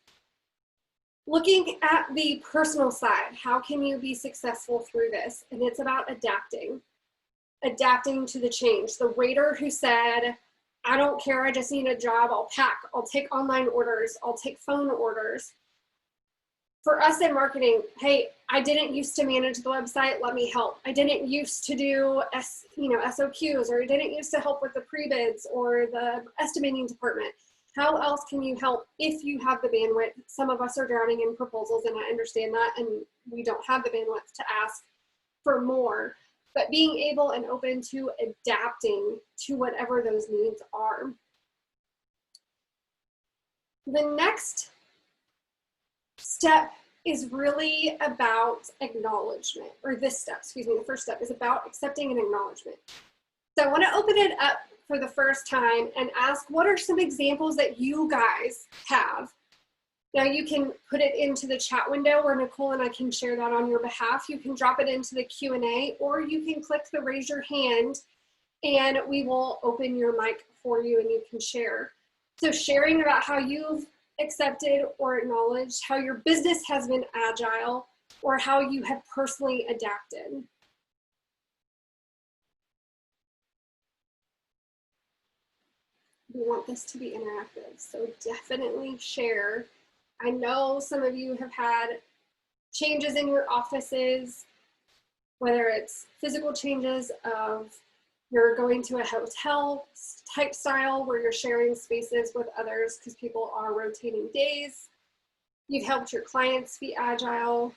Looking at the personal side, how can you be successful through this? And it's about adapting to the change. The waiter who said, I don't care, I just need a job, I'll pack, I'll take online orders, I'll take phone orders. For us in marketing, hey, I didn't used to manage the website, let me help. I didn't used to do SOQs, or I didn't used to help with the pre-bids or the estimating department. How else can you help if you have the bandwidth? Some of us are drowning in proposals, and I understand that, and we don't have the bandwidth to ask for more. But being able and open to adapting to whatever those needs are. The next step is really about acknowledgement, or this step, excuse me, the first step is about accepting and acknowledgement. So I want to open it up for the first time and ask, what are some examples that you guys have? Now you can put it into the chat window where Nicole and I can share that on your behalf. You can drop it into the Q&A, or you can click the raise your hand and we will open your mic for you and you can share. So sharing about how you've accepted or acknowledged how your business has been agile or how you have personally adapted. We want this to be interactive, so definitely share. I know some of you have had changes in your offices, whether it's physical changes of you're going to a hotel type style where you're sharing spaces with others because people are rotating days. You've helped your clients be agile.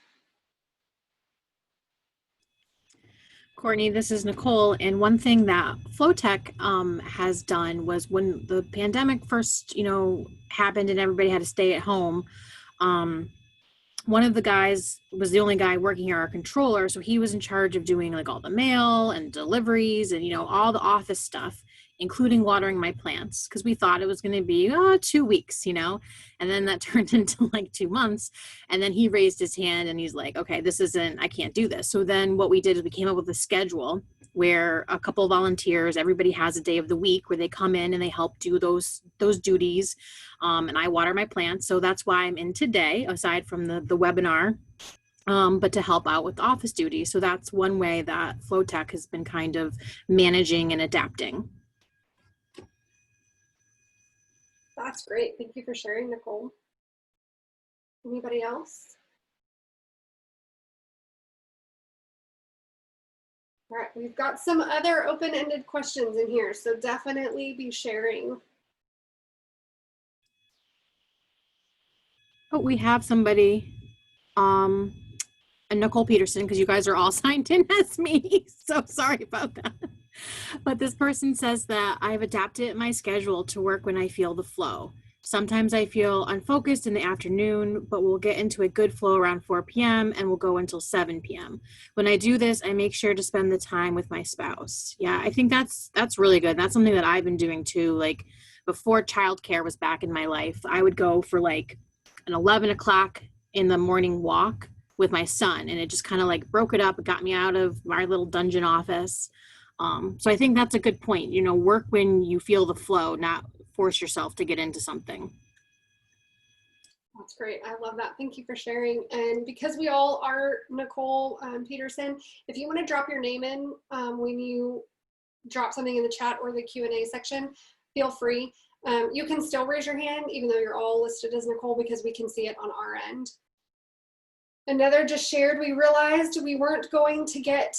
Courtney, this is Nicole, and one thing that Flowtech has done was when the pandemic first, happened and everybody had to stay at home, one of the guys was the only guy working here, our controller, so he was in charge of doing like all the mail and deliveries and all the office stuff, including watering my plants, because we thought it was going to be 2 weeks, and then that turned into like 2 months. And then he raised his hand and he's like, okay, I can't do this. So then what we did is we came up with a schedule where a couple of volunteers, everybody has a day of the week where they come in and they help do those duties. And I water my plants. So that's why I'm in today, aside from the webinar, but to help out with office duties. So that's one way that Flowtech has been kind of managing and adapting. That's great. Thank you for sharing, Nicole. Anybody else? All right, we've got some other open-ended questions in here, so definitely be sharing. Oh, we have somebody, and Nicole Peterson, because you guys are all signed in as me. So sorry about that. But this person says that I've adapted my schedule to work when I feel the flow. Sometimes I feel unfocused in the afternoon, but we'll get into a good flow around 4 p.m. and we'll go until 7 p.m. When I do this, I make sure to spend the time with my spouse. Yeah, I think that's really good. That's something that I've been doing too. Like before childcare was back in my life, I would go for like an 11 o'clock in the morning walk with my son, and it just kind of like broke it up. It got me out of my little dungeon office. So I think that's a good point. You know, work when you feel the flow, not force yourself to get into something. That's great. I love that. Thank you for sharing. And because we all are Nicole Peterson, if you want to drop your name in when you drop something in the chat or the Q&A section, feel free. You can still raise your hand even though you're all listed as Nicole because we can see it on our end. Another just shared, we realized we weren't going to get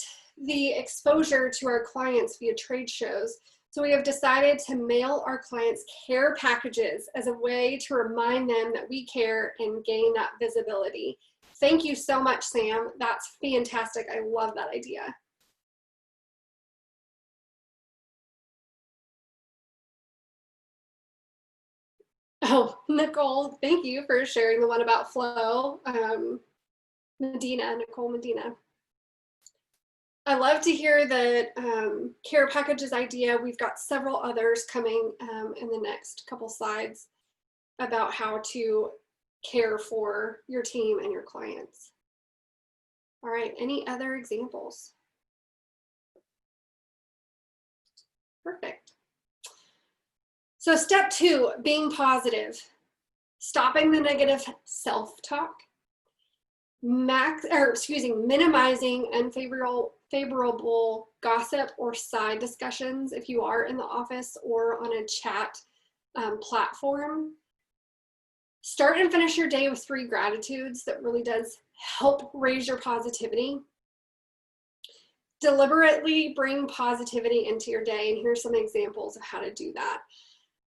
the exposure to our clients via trade shows. So we have decided to mail our clients care packages as a way to remind them that we care and gain that visibility. Thank you so much, Sam. That's fantastic. I love that idea. Oh, Nicole, thank you for sharing the one about flow. Nicole Medina. I love to hear the care packages idea. We've got several others coming in the next couple slides about how to care for your team and your clients. All right, any other examples? Perfect. So step 2, being positive, stopping the negative self-talk, minimizing unfavorable gossip or side discussions if you are in the office or on a chat platform. Start and finish your day with 3 gratitudes. That really does help raise your positivity. Deliberately bring positivity into your day, and here's some examples of how to do that.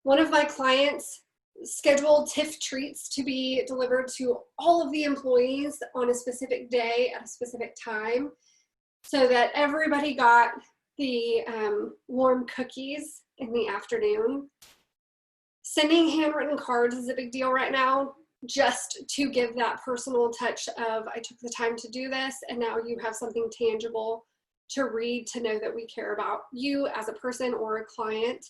One of my clients scheduled TIFF treats to be delivered to all of the employees on a specific day at a specific time so that everybody got the warm cookies in the afternoon. Sending handwritten cards is a big deal right now, just to give that personal touch of I took the time to do this and now you have something tangible to read to know that we care about you as a person or a client.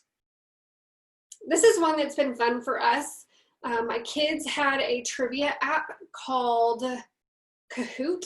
This is one that's been fun for us. My kids had a trivia app called Kahoot,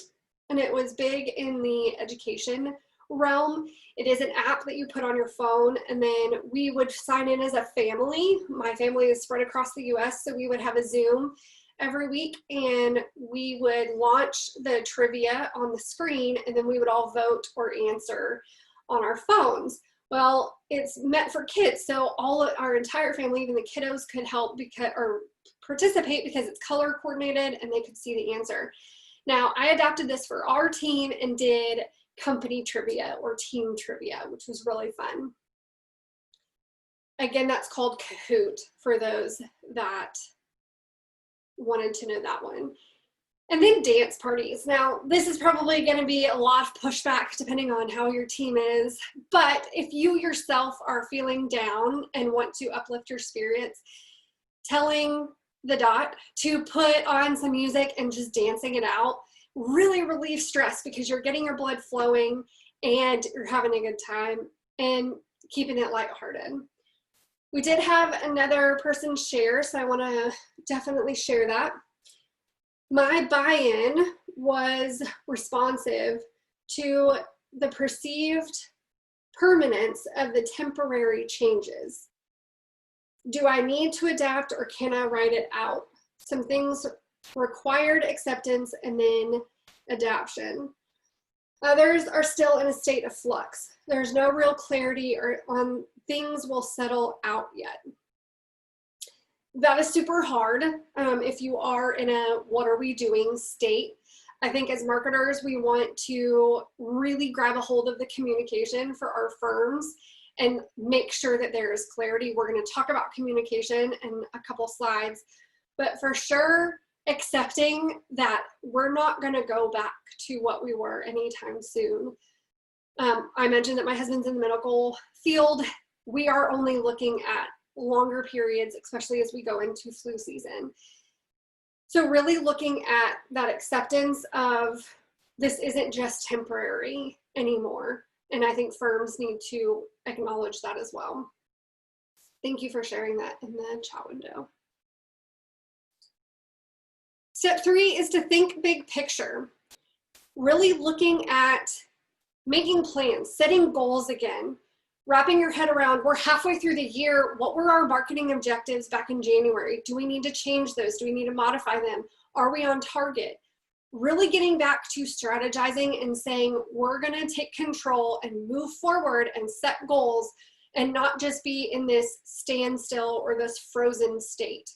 and it was big in the education realm. It is an app that you put on your phone, and then we would sign in as a family. My family is spread across the US, so we would have a Zoom every week, and we would launch the trivia on the screen, and then we would all vote or answer on our phones. Well, it's meant for kids, so our entire family, even the kiddos, could help or participate because it's color coordinated and they could see the answer. Now, I adapted this for our team and did company trivia or team trivia, which was really fun. Again, that's called Kahoot for those that wanted to know that one. And then dance parties. Now, this is probably going to be a lot of pushback depending on how your team is, but if you yourself are feeling down and want to uplift your spirits, telling the dot to put on some music and just dancing it out really relieves stress because you're getting your blood flowing and you're having a good time and keeping it lighthearted. We did have another person share, so I want to definitely share that. My buy-in was responsive to the perceived permanence of the temporary changes. Do I need to adapt or can I write it out? Some things required acceptance and then adaptation. Others are still in a state of flux. There's no real clarity on things will settle out yet. That is super hard if you are in a what are we doing state. I think as marketers, we want to really grab a hold of the communication for our firms and make sure that there is clarity. We're going to talk about communication in a couple slides, but for sure, accepting that we're not going to go back to what we were anytime soon. I mentioned that my husband's in the medical field. We are only looking at longer periods, especially as we go into flu season. So really looking at that acceptance of this isn't just temporary anymore. And I think firms need to acknowledge that as well. Thank you for sharing that in the chat window. Step 3 is to think big picture. Really looking at making plans, setting goals again, wrapping your head around, we're halfway through the year. What were our marketing objectives back in January? Do we need to change those? Do we need to modify them? Are we on target? Really getting back to strategizing and saying, we're going to take control and move forward and set goals and not just be in this standstill or this frozen state.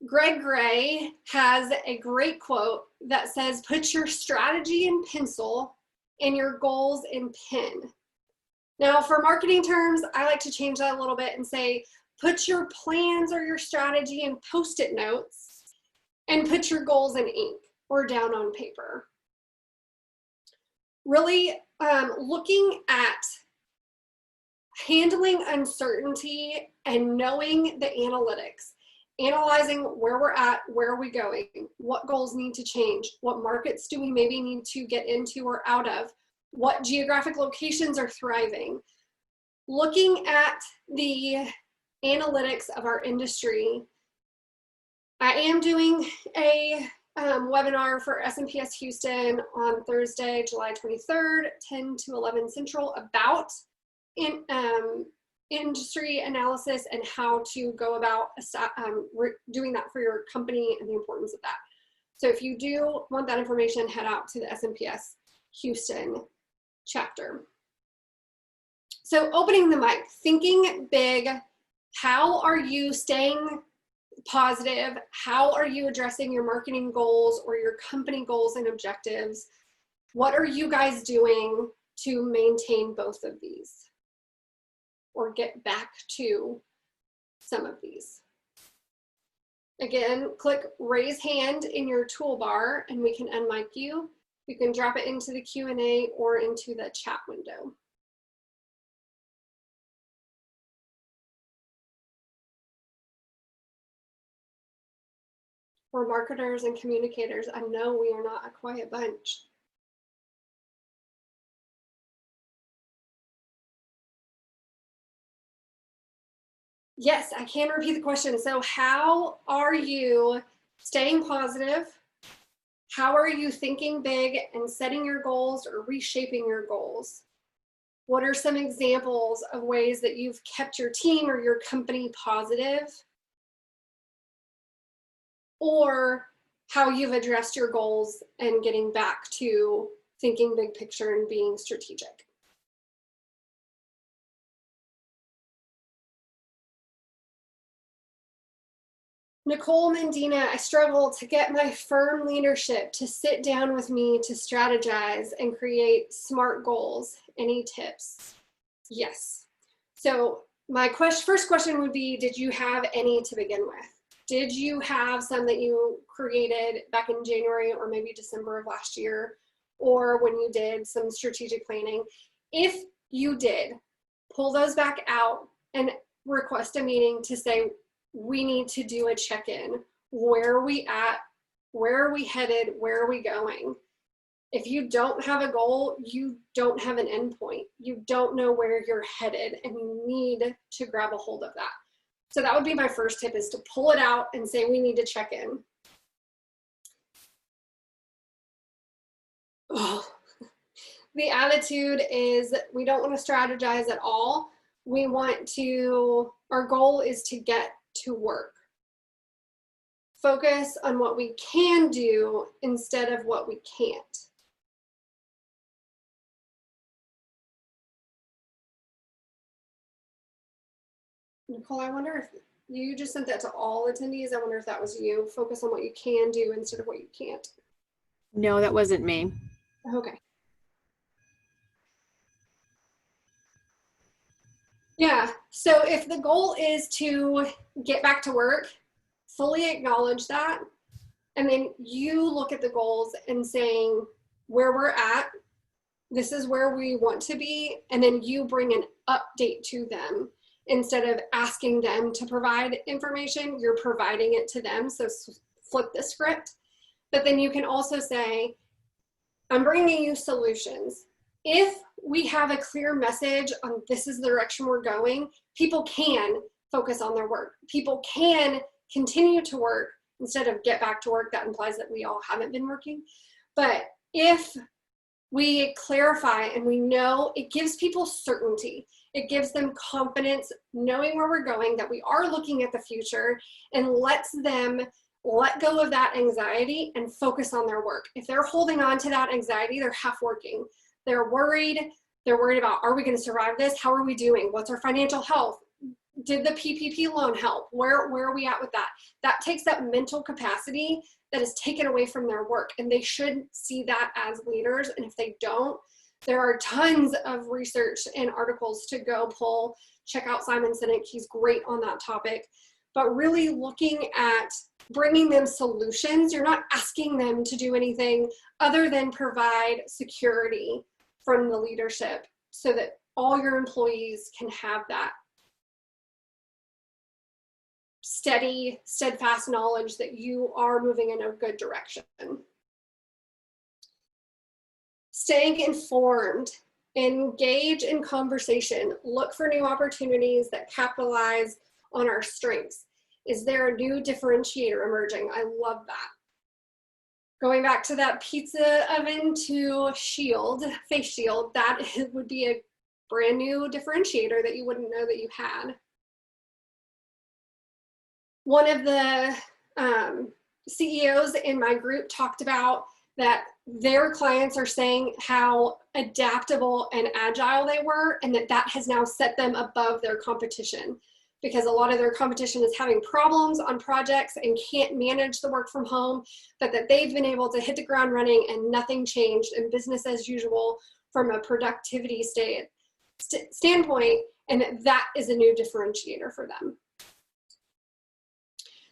Greg Gray has a great quote that says, put your strategy in pencil and your goals in pen. Now, for marketing terms, I like to change that a little bit and say, put your plans or your strategy in Post-it notes and put your goals in ink or down on paper. Really looking at handling uncertainty and knowing the analytics, analyzing where we're at, where are we going, what goals need to change, what markets do we maybe need to get into or out of, what geographic locations are thriving. Looking at the analytics of our industry. I am doing a webinar for SMPS Houston on Thursday, July 23rd, 10 to 11 Central about industry analysis and how to go about doing that for your company and the importance of that. So if you do want that information, head out to the SMPS Houston chapter. So opening the mic, thinking big, how are you staying positive? How are you addressing your marketing goals or your company goals and objectives? What are you guys doing to maintain both of these or get back to some of these? Again, click raise hand in your toolbar and we can unmic you. You can drop it into the Q&A or into the chat window. We're marketers and communicators. I know we are not a quiet bunch. Yes, I can repeat the question. So how are you staying positive? How are you thinking big and setting your goals or reshaping your goals? What are some examples of ways that you've kept your team or your company positive? Or how you've addressed your goals and getting back to thinking big picture and being strategic. Nicole Mendina, I struggle to get my firm leadership to sit down with me to strategize and create SMART goals. Any tips? Yes. So my first question would be, did you have any to begin with? Did you have some that you created back in January or maybe December of last year, or when you did some strategic planning? If you did, pull those back out and request a meeting to say, we need to do a check-in. Where are we at? Where are we headed? Where are we going? If you don't have a goal, you don't have an endpoint. You don't know where you're headed, and you need to grab a hold of that. So that would be my first tip, is to pull it out and say, we need to check in. Oh. The attitude is we don't want to strategize at all. We want to, our goal is to get to work. Focus on what we can do instead of what we can't. Nicole, I wonder if You just sent that to all attendees. I wonder if that was you. Focus on what you can do instead of what you can't. No, that wasn't me. Okay. Yeah, so if the goal is to get back to work, fully acknowledge that. And then you look at the goals and saying where we're at, this is where we want to be, and then you bring an update to them. Instead of asking them to provide information, you're providing it to them. So flip the script. But then you can also say, I'm bringing you solutions. If we have a clear message on this is the direction we're going, people can focus on their work. People can continue to work instead of get back to work. That implies that we all haven't been working. But if we clarify and we know, it gives people certainty. It gives them confidence, knowing where we're going, that we are looking at the future, and lets them let go of that anxiety and focus on their work. If they're holding on to that anxiety, they're half working. They're worried. They're worried about, are we going to survive this? How are we doing? What's our financial health? Did the PPP loan help? Where are we at with that? That takes that mental capacity that is taken away from their work, and they should see that as leaders. And if they don't, there are tons of research and articles to go pull. Check out Simon Sinek. He's great on that topic. But really looking at bringing them solutions. You're not asking them to do anything other than provide security from the leadership so that all your employees can have that steady, steadfast knowledge that you are moving in a good direction. Staying informed, engage in conversation, look for new opportunities that capitalize on our strengths. Is there a new differentiator emerging? I love that. Going back to that pizza oven to shield, face shield, that would be a brand new differentiator that you wouldn't know that you had. One of the CEOs in my group talked about that their clients are saying how adaptable and agile they were, and that has now set them above their competition, because a lot of their competition is having problems on projects and can't manage the work from home, but that they've been able to hit the ground running and nothing changed and business as usual from a productivity standpoint, and that is a new differentiator for them.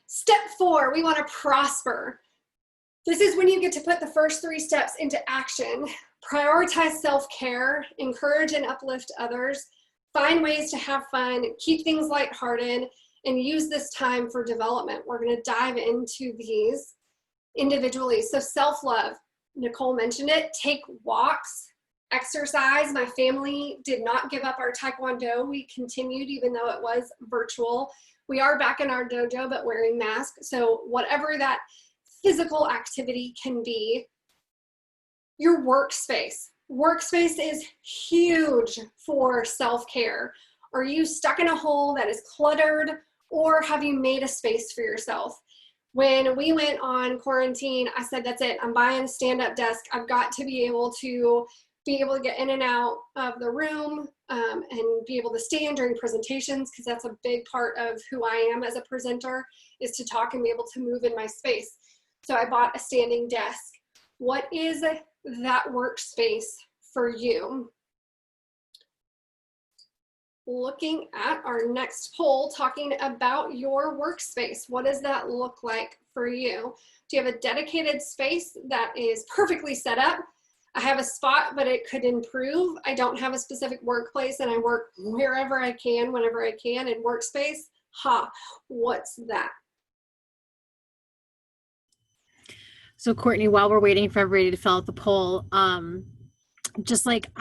Step 4, we want to prosper. This is when you get to put the first 3 steps into action. Prioritize self-care, encourage and uplift others, find ways to have fun, keep things lighthearted, and use this time for development. We're going to dive into these individually. So self-love, Nicole mentioned it, take walks, exercise. My family did not give up our Taekwondo. We continued even though it was virtual. We are back in our dojo, but wearing masks. So whatever that physical activity can be, your workspace. Workspace is huge for self-care. Are you stuck in a hole that is cluttered, or have you made a space for yourself? When we went on quarantine, I said, that's it. I'm buying a stand-up desk. I've got to be able to get in and out of the room and be able to stand during presentations, because that's a big part of who I am as a presenter, is to talk and be able to move in my space. So I bought a standing desk. What is that workspace for you? Looking at our next poll, talking about your workspace. What does that look like for you? Do you have a dedicated space that is perfectly set up? I have a spot, but it could improve. I don't have a specific workplace and I work wherever I can, whenever I can in workspace. What's that? So Courtney, while we're waiting for everybody to fill out the poll, just like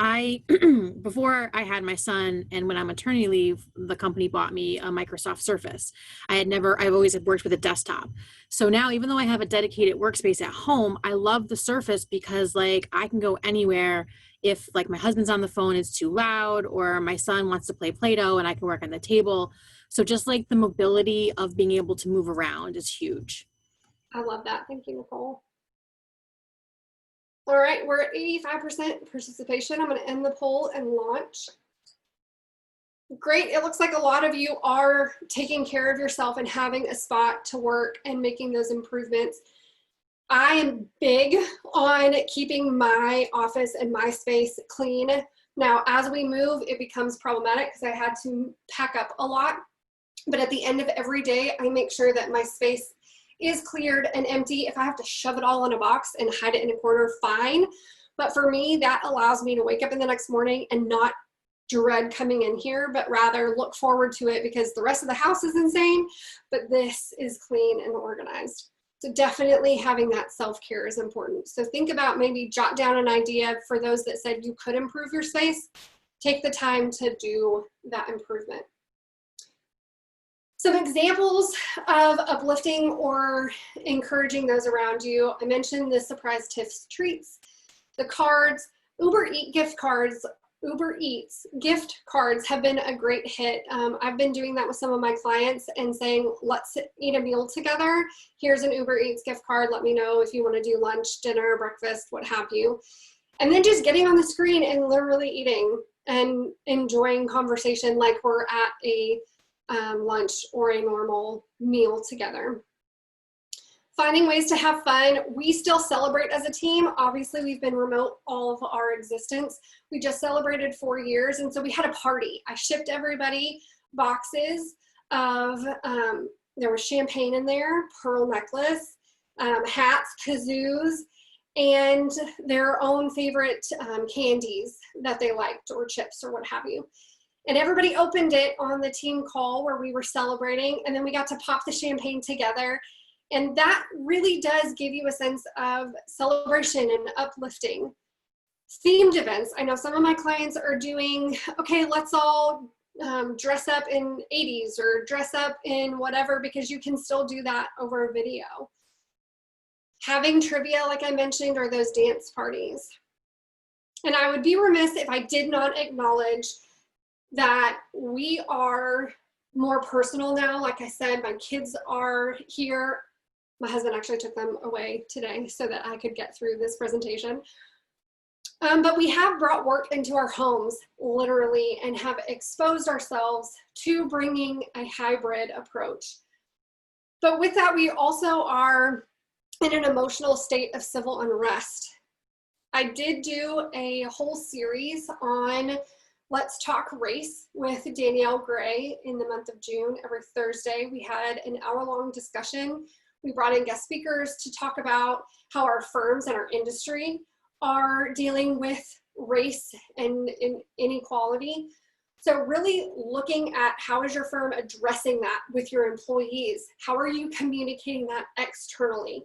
before I had my son and went on maternity leave, the company bought me a Microsoft Surface. I've always worked with a desktop. So now, even though I have a dedicated workspace at home, I love the Surface because like I can go anywhere. If like my husband's on the phone, it's too loud, or my son wants to play Play-Doh and I can work on the table. So just like the mobility of being able to move around is huge. I love that. Thank you, Nicole. All right, we're at 85% participation. I'm going to end the poll and launch. Great. It looks like a lot of you are taking care of yourself and having a spot to work and making those improvements. I am big on keeping my office and my space clean. Now, as we move, it becomes problematic because I had to pack up a lot. But at the end of every day, I make sure that my space is cleared and empty. If I have to shove it all in a box and hide it in a corner, fine. But for me, that allows me to wake up in the next morning and not dread coming in here, but rather look forward to it because the rest of the house is insane, but this is clean and organized. So definitely having that self-care is important. So think about, maybe jot down an idea for those that said you could improve your space. Take the time to do that improvement. Some examples of uplifting or encouraging those around you. I mentioned the surprise tips treats, the cards, Uber Eats gift cards have been a great hit. I've been doing that with some of my clients and saying, let's eat a meal together. Here's an Uber Eats gift card. Let me know if you want to do lunch, dinner, breakfast, what have you. And then just getting on the screen and literally eating and enjoying conversation like we're at a lunch or a normal meal together. Finding ways to have fun. We still celebrate as a team. Obviously, we've been remote all of our existence. We just celebrated 4 years, and so we had a party. I shipped everybody boxes of, there was champagne in there, pearl necklace, hats, kazoos, and their own favorite candies that they liked, or chips, or what have you. And everybody opened it on the team call where we were celebrating, and then we got to pop the champagne together. And that really does give you a sense of celebration and uplifting. Themed events. I know some of my clients are doing, okay, let's all dress up in 80s or dress up in whatever, because you can still do that over a video. Having trivia, like I mentioned, or those dance parties. And I would be remiss if I did not acknowledge that we are more personal now. Like I said, my kids are here. My husband actually took them away today so that I could get through this presentation. But we have brought work into our homes, literally, and have exposed ourselves to bringing a hybrid approach. But with that, we also are in an emotional state of civil unrest. I did do a whole series on Let's Talk Race with Danielle Gray in the month of June. Every Thursday, we had an hour-long discussion. We brought in guest speakers to talk about how our firms and our industry are dealing with race and inequality. So really looking at how is your firm addressing that with your employees? How are you communicating that externally?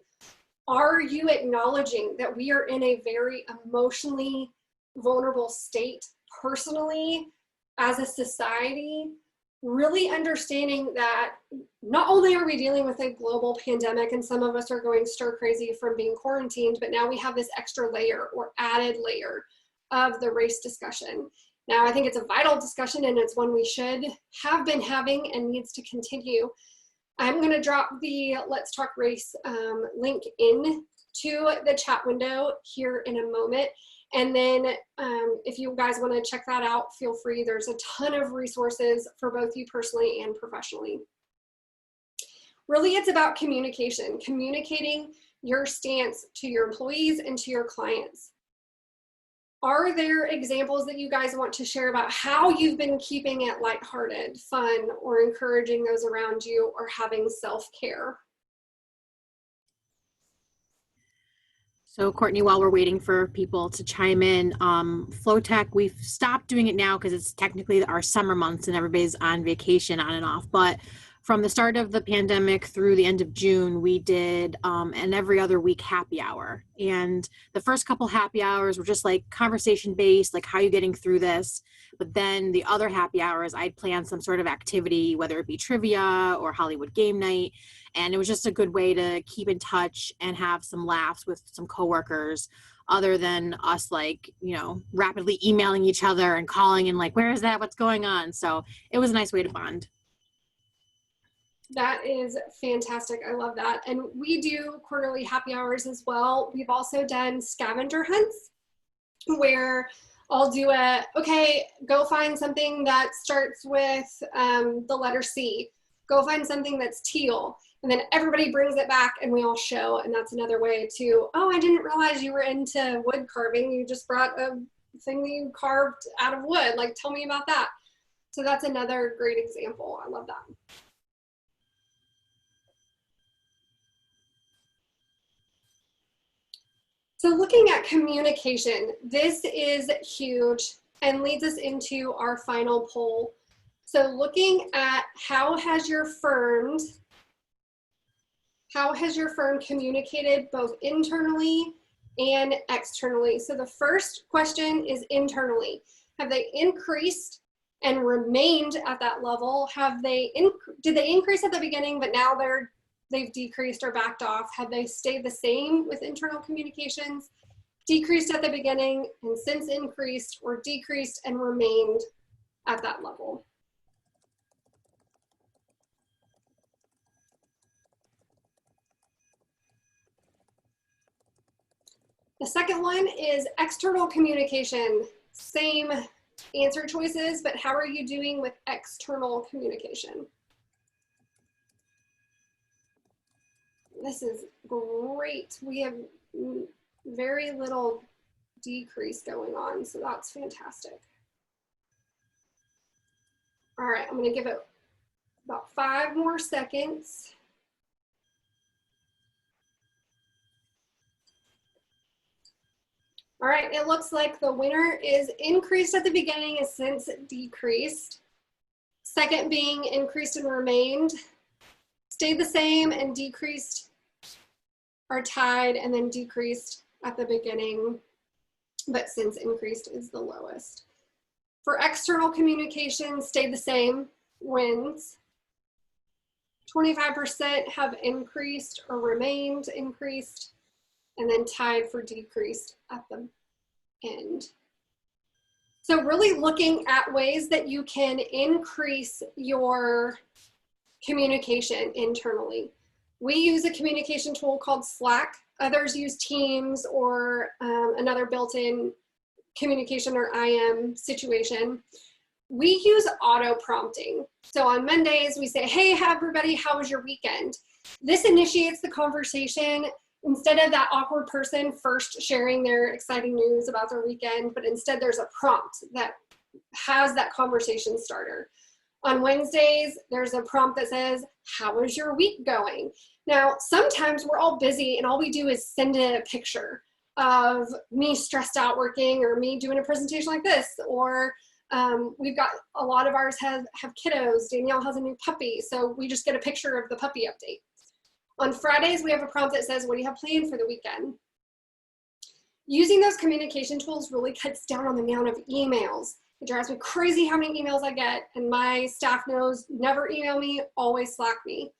Are you acknowledging that we are in a very emotionally vulnerable state personally as a society? Really understanding that not only are we dealing with a global pandemic and some of us are going stir crazy from being quarantined, but now we have this extra layer or added layer of the race discussion. Now, I think it's a vital discussion and it's one we should have been having and needs to continue. I'm going to drop the Let's Talk Race link in to the chat window here in a moment. And then if you guys want to check that out, feel free. There's a ton of resources for both you personally and professionally. Really, it's about communication, communicating your stance to your employees and to your clients. Are there examples that you guys want to share about how you've been keeping it lighthearted, fun, or encouraging those around you, or having self-care? So Courtney, while we're waiting for people to chime in, FlowTech, we've stopped doing it now because it's technically our summer months and everybody's on vacation on and off. But from the start of the pandemic through the end of June, we did an every other week happy hour. And the first couple happy hours were just like conversation based, like how are you getting through this? But then the other happy hours, I'd plan some sort of activity, whether it be trivia or Hollywood game night. And it was just a good way to keep in touch and have some laughs with some coworkers, other than us, like, you know, rapidly emailing each other and calling and like, where is that? What's going on? So it was a nice way to bond. That is fantastic. I love that. And we do quarterly happy hours as well. We've also done scavenger hunts where I'll do okay, go find something that starts with the letter C. Go find something that's teal. And then everybody brings it back and we all show. And that's another way to, oh, I didn't realize you were into wood carving. You just brought a thing that you carved out of wood. Like, tell me about that. So that's another great example. I love that. So looking at communication, this is huge and leads us into our final poll. So looking at how has your firm communicated both internally and externally? So the first question is internally. Have they increased and remained at that level? Did they increase at the beginning, but now they've decreased or backed off? Have they stayed the same with internal communications? Decreased at the beginning and since increased, or decreased and remained at that level? The second one is external communication. Same answer choices, but how are you doing with external communication? This is great. We have very little decrease going on, so that's fantastic. All right, I'm going to give it about 5 more seconds. All right, it looks like the winner is increased at the beginning and since decreased. Second being increased and remained. Stayed the same and decreased are tied, and then decreased at the beginning, but since increased is the lowest. For external communication, stayed the same, wins. 25% have increased or remained increased, and then tied for decreased at the end. So really looking at ways that you can increase your communication internally. We use a communication tool called Slack. Others use Teams or another built-in communication or IM situation. We use auto prompting. So on Mondays, we say, hey, everybody, how was your weekend? This initiates the conversation instead of that awkward person first sharing their exciting news about their weekend, but instead there's a prompt that has that conversation starter. On Wednesdays, there's a prompt that says, how is your week going? Now, sometimes we're all busy and all we do is send a picture of me stressed out working, or me doing a presentation like this, or we've got a lot of ours have kiddos. Danielle has a new puppy, so we just get a picture of the puppy update. On Fridays, we have a prompt that says, what do you have planned for the weekend? Using those communication tools really cuts down on the amount of emails. It drives me crazy how many emails I get, and my staff knows, never email me, always Slack me.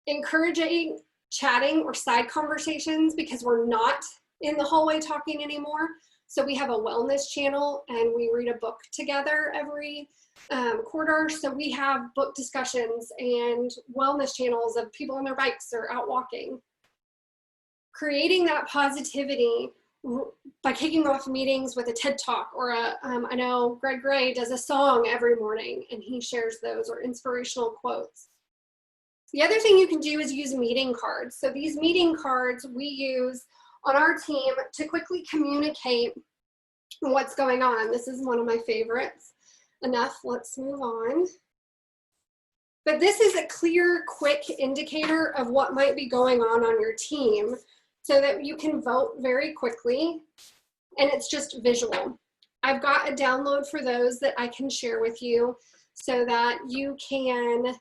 Encouraging chatting or side conversations, because we're not in the hallway talking anymore. So we have a wellness channel and we read a book together every quarter. So we have book discussions and wellness channels of people on their bikes or out walking. Creating that positivity by kicking off meetings with a TED Talk, or I know Greg Gray does a song every morning and he shares those, or inspirational quotes. The other thing you can do is use meeting cards. So these meeting cards we use on our team to quickly communicate what's going on. This is one of my favorites. Enough, let's move on. But this is a clear, quick indicator of what might be going on your team, so that you can vote very quickly, and it's just visual. I've got a download for those that I can share with you so that you can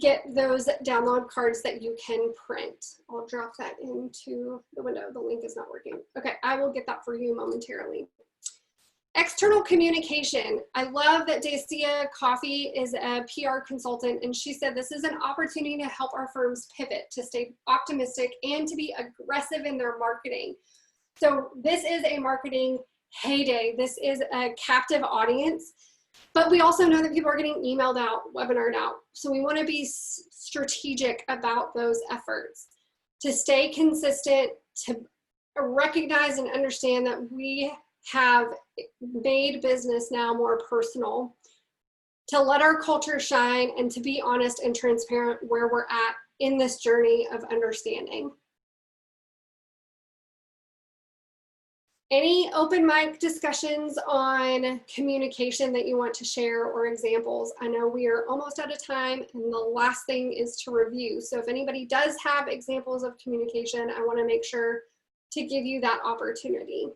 get those download cards that you can print. I'll drop that into the window. The link is not working. Okay, I will get that for you momentarily. External communication. I love that Dacia Coffee is a PR consultant, and she said this is an opportunity to help our firms pivot, to stay optimistic, and to be aggressive in their marketing. So this is a marketing heyday. This is a captive audience, but we also know that people are getting emailed out, webinared out. So we want to be strategic about those efforts to stay consistent, to recognize and understand that we have made business now more personal, to let our culture shine, and to be honest and transparent where we're at in this journey of understanding. Any open mic discussions on communication that you want to share or examples? I know we are almost out of time, and the last thing is to review. So if anybody does have examples of communication, I want to make sure to give you that opportunity.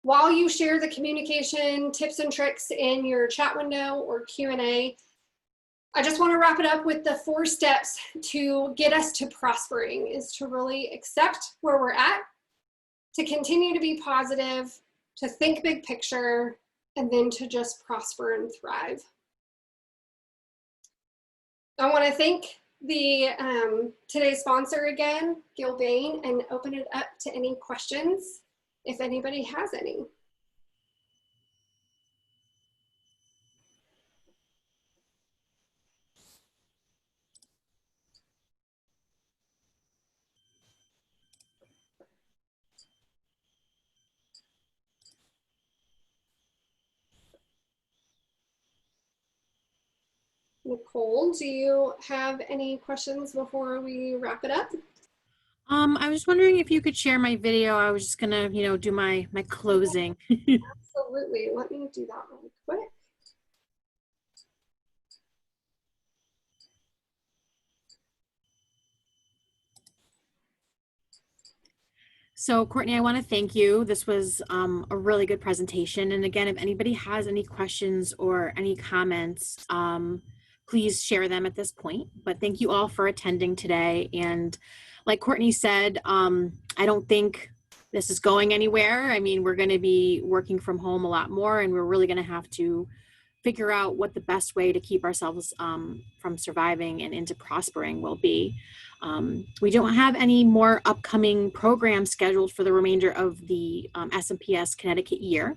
While you share the communication tips and tricks in your chat window or Q&A, I just want to wrap it up with the 4 steps to get us to prospering, is to really accept where we're at, to continue to be positive, to think big picture, and then to just prosper and thrive. I want to thank the today's sponsor again, Gilbane, and open it up to any questions if anybody has any. Nicole, do you have any questions before we wrap it up? I was wondering if you could share my video. I was just gonna, do my closing. Absolutely. Let me do that really quick. So Courtney, I want to thank you. This was a really good presentation. And again, if anybody has any questions or any comments, please share them at this point. But thank you all for attending today. And like Courtney said, I don't think this is going anywhere. I mean, we're going to be working from home a lot more, and we're really going to have to figure out what the best way to keep ourselves from surviving and into prospering will be. We don't have any more upcoming programs scheduled for the remainder of the SMPS Connecticut year,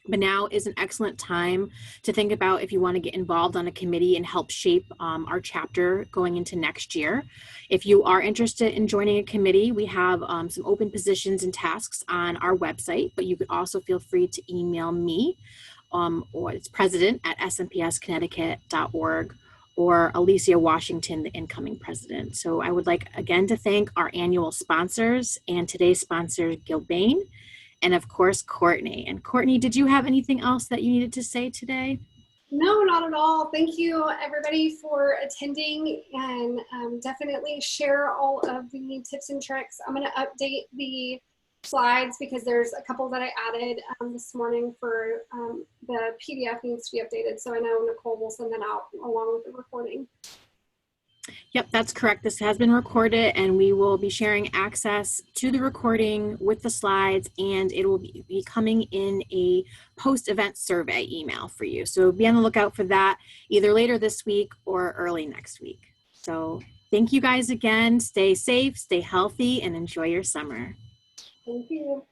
but now is an excellent time to think about if you want to get involved on a committee and help shape our chapter going into next year. If you are interested in joining a committee, we have some open positions and tasks on our website, but you could also feel free to email me, or it's president@smpsconnecticut.org, or Alicia Washington, the incoming president. So I would like again to thank our annual sponsors, and today's sponsor, Gilbane, and of course, Courtney. And Courtney, did you have anything else that you needed to say today? No, not at all. Thank you, everybody, for attending, and definitely share all of the tips and tricks. I'm going to update the slides because there's a couple that I added this morning for the PDF needs to be updated. So I know Nicole will send that out along with the recording. Yep, that's correct. This has been recorded, and we will be sharing access to the recording with the slides, and it will be coming in a post-event survey email for you. So be on the lookout for that either later this week or early next week. So thank you guys again. Stay safe, stay healthy, and enjoy your summer. Thank you.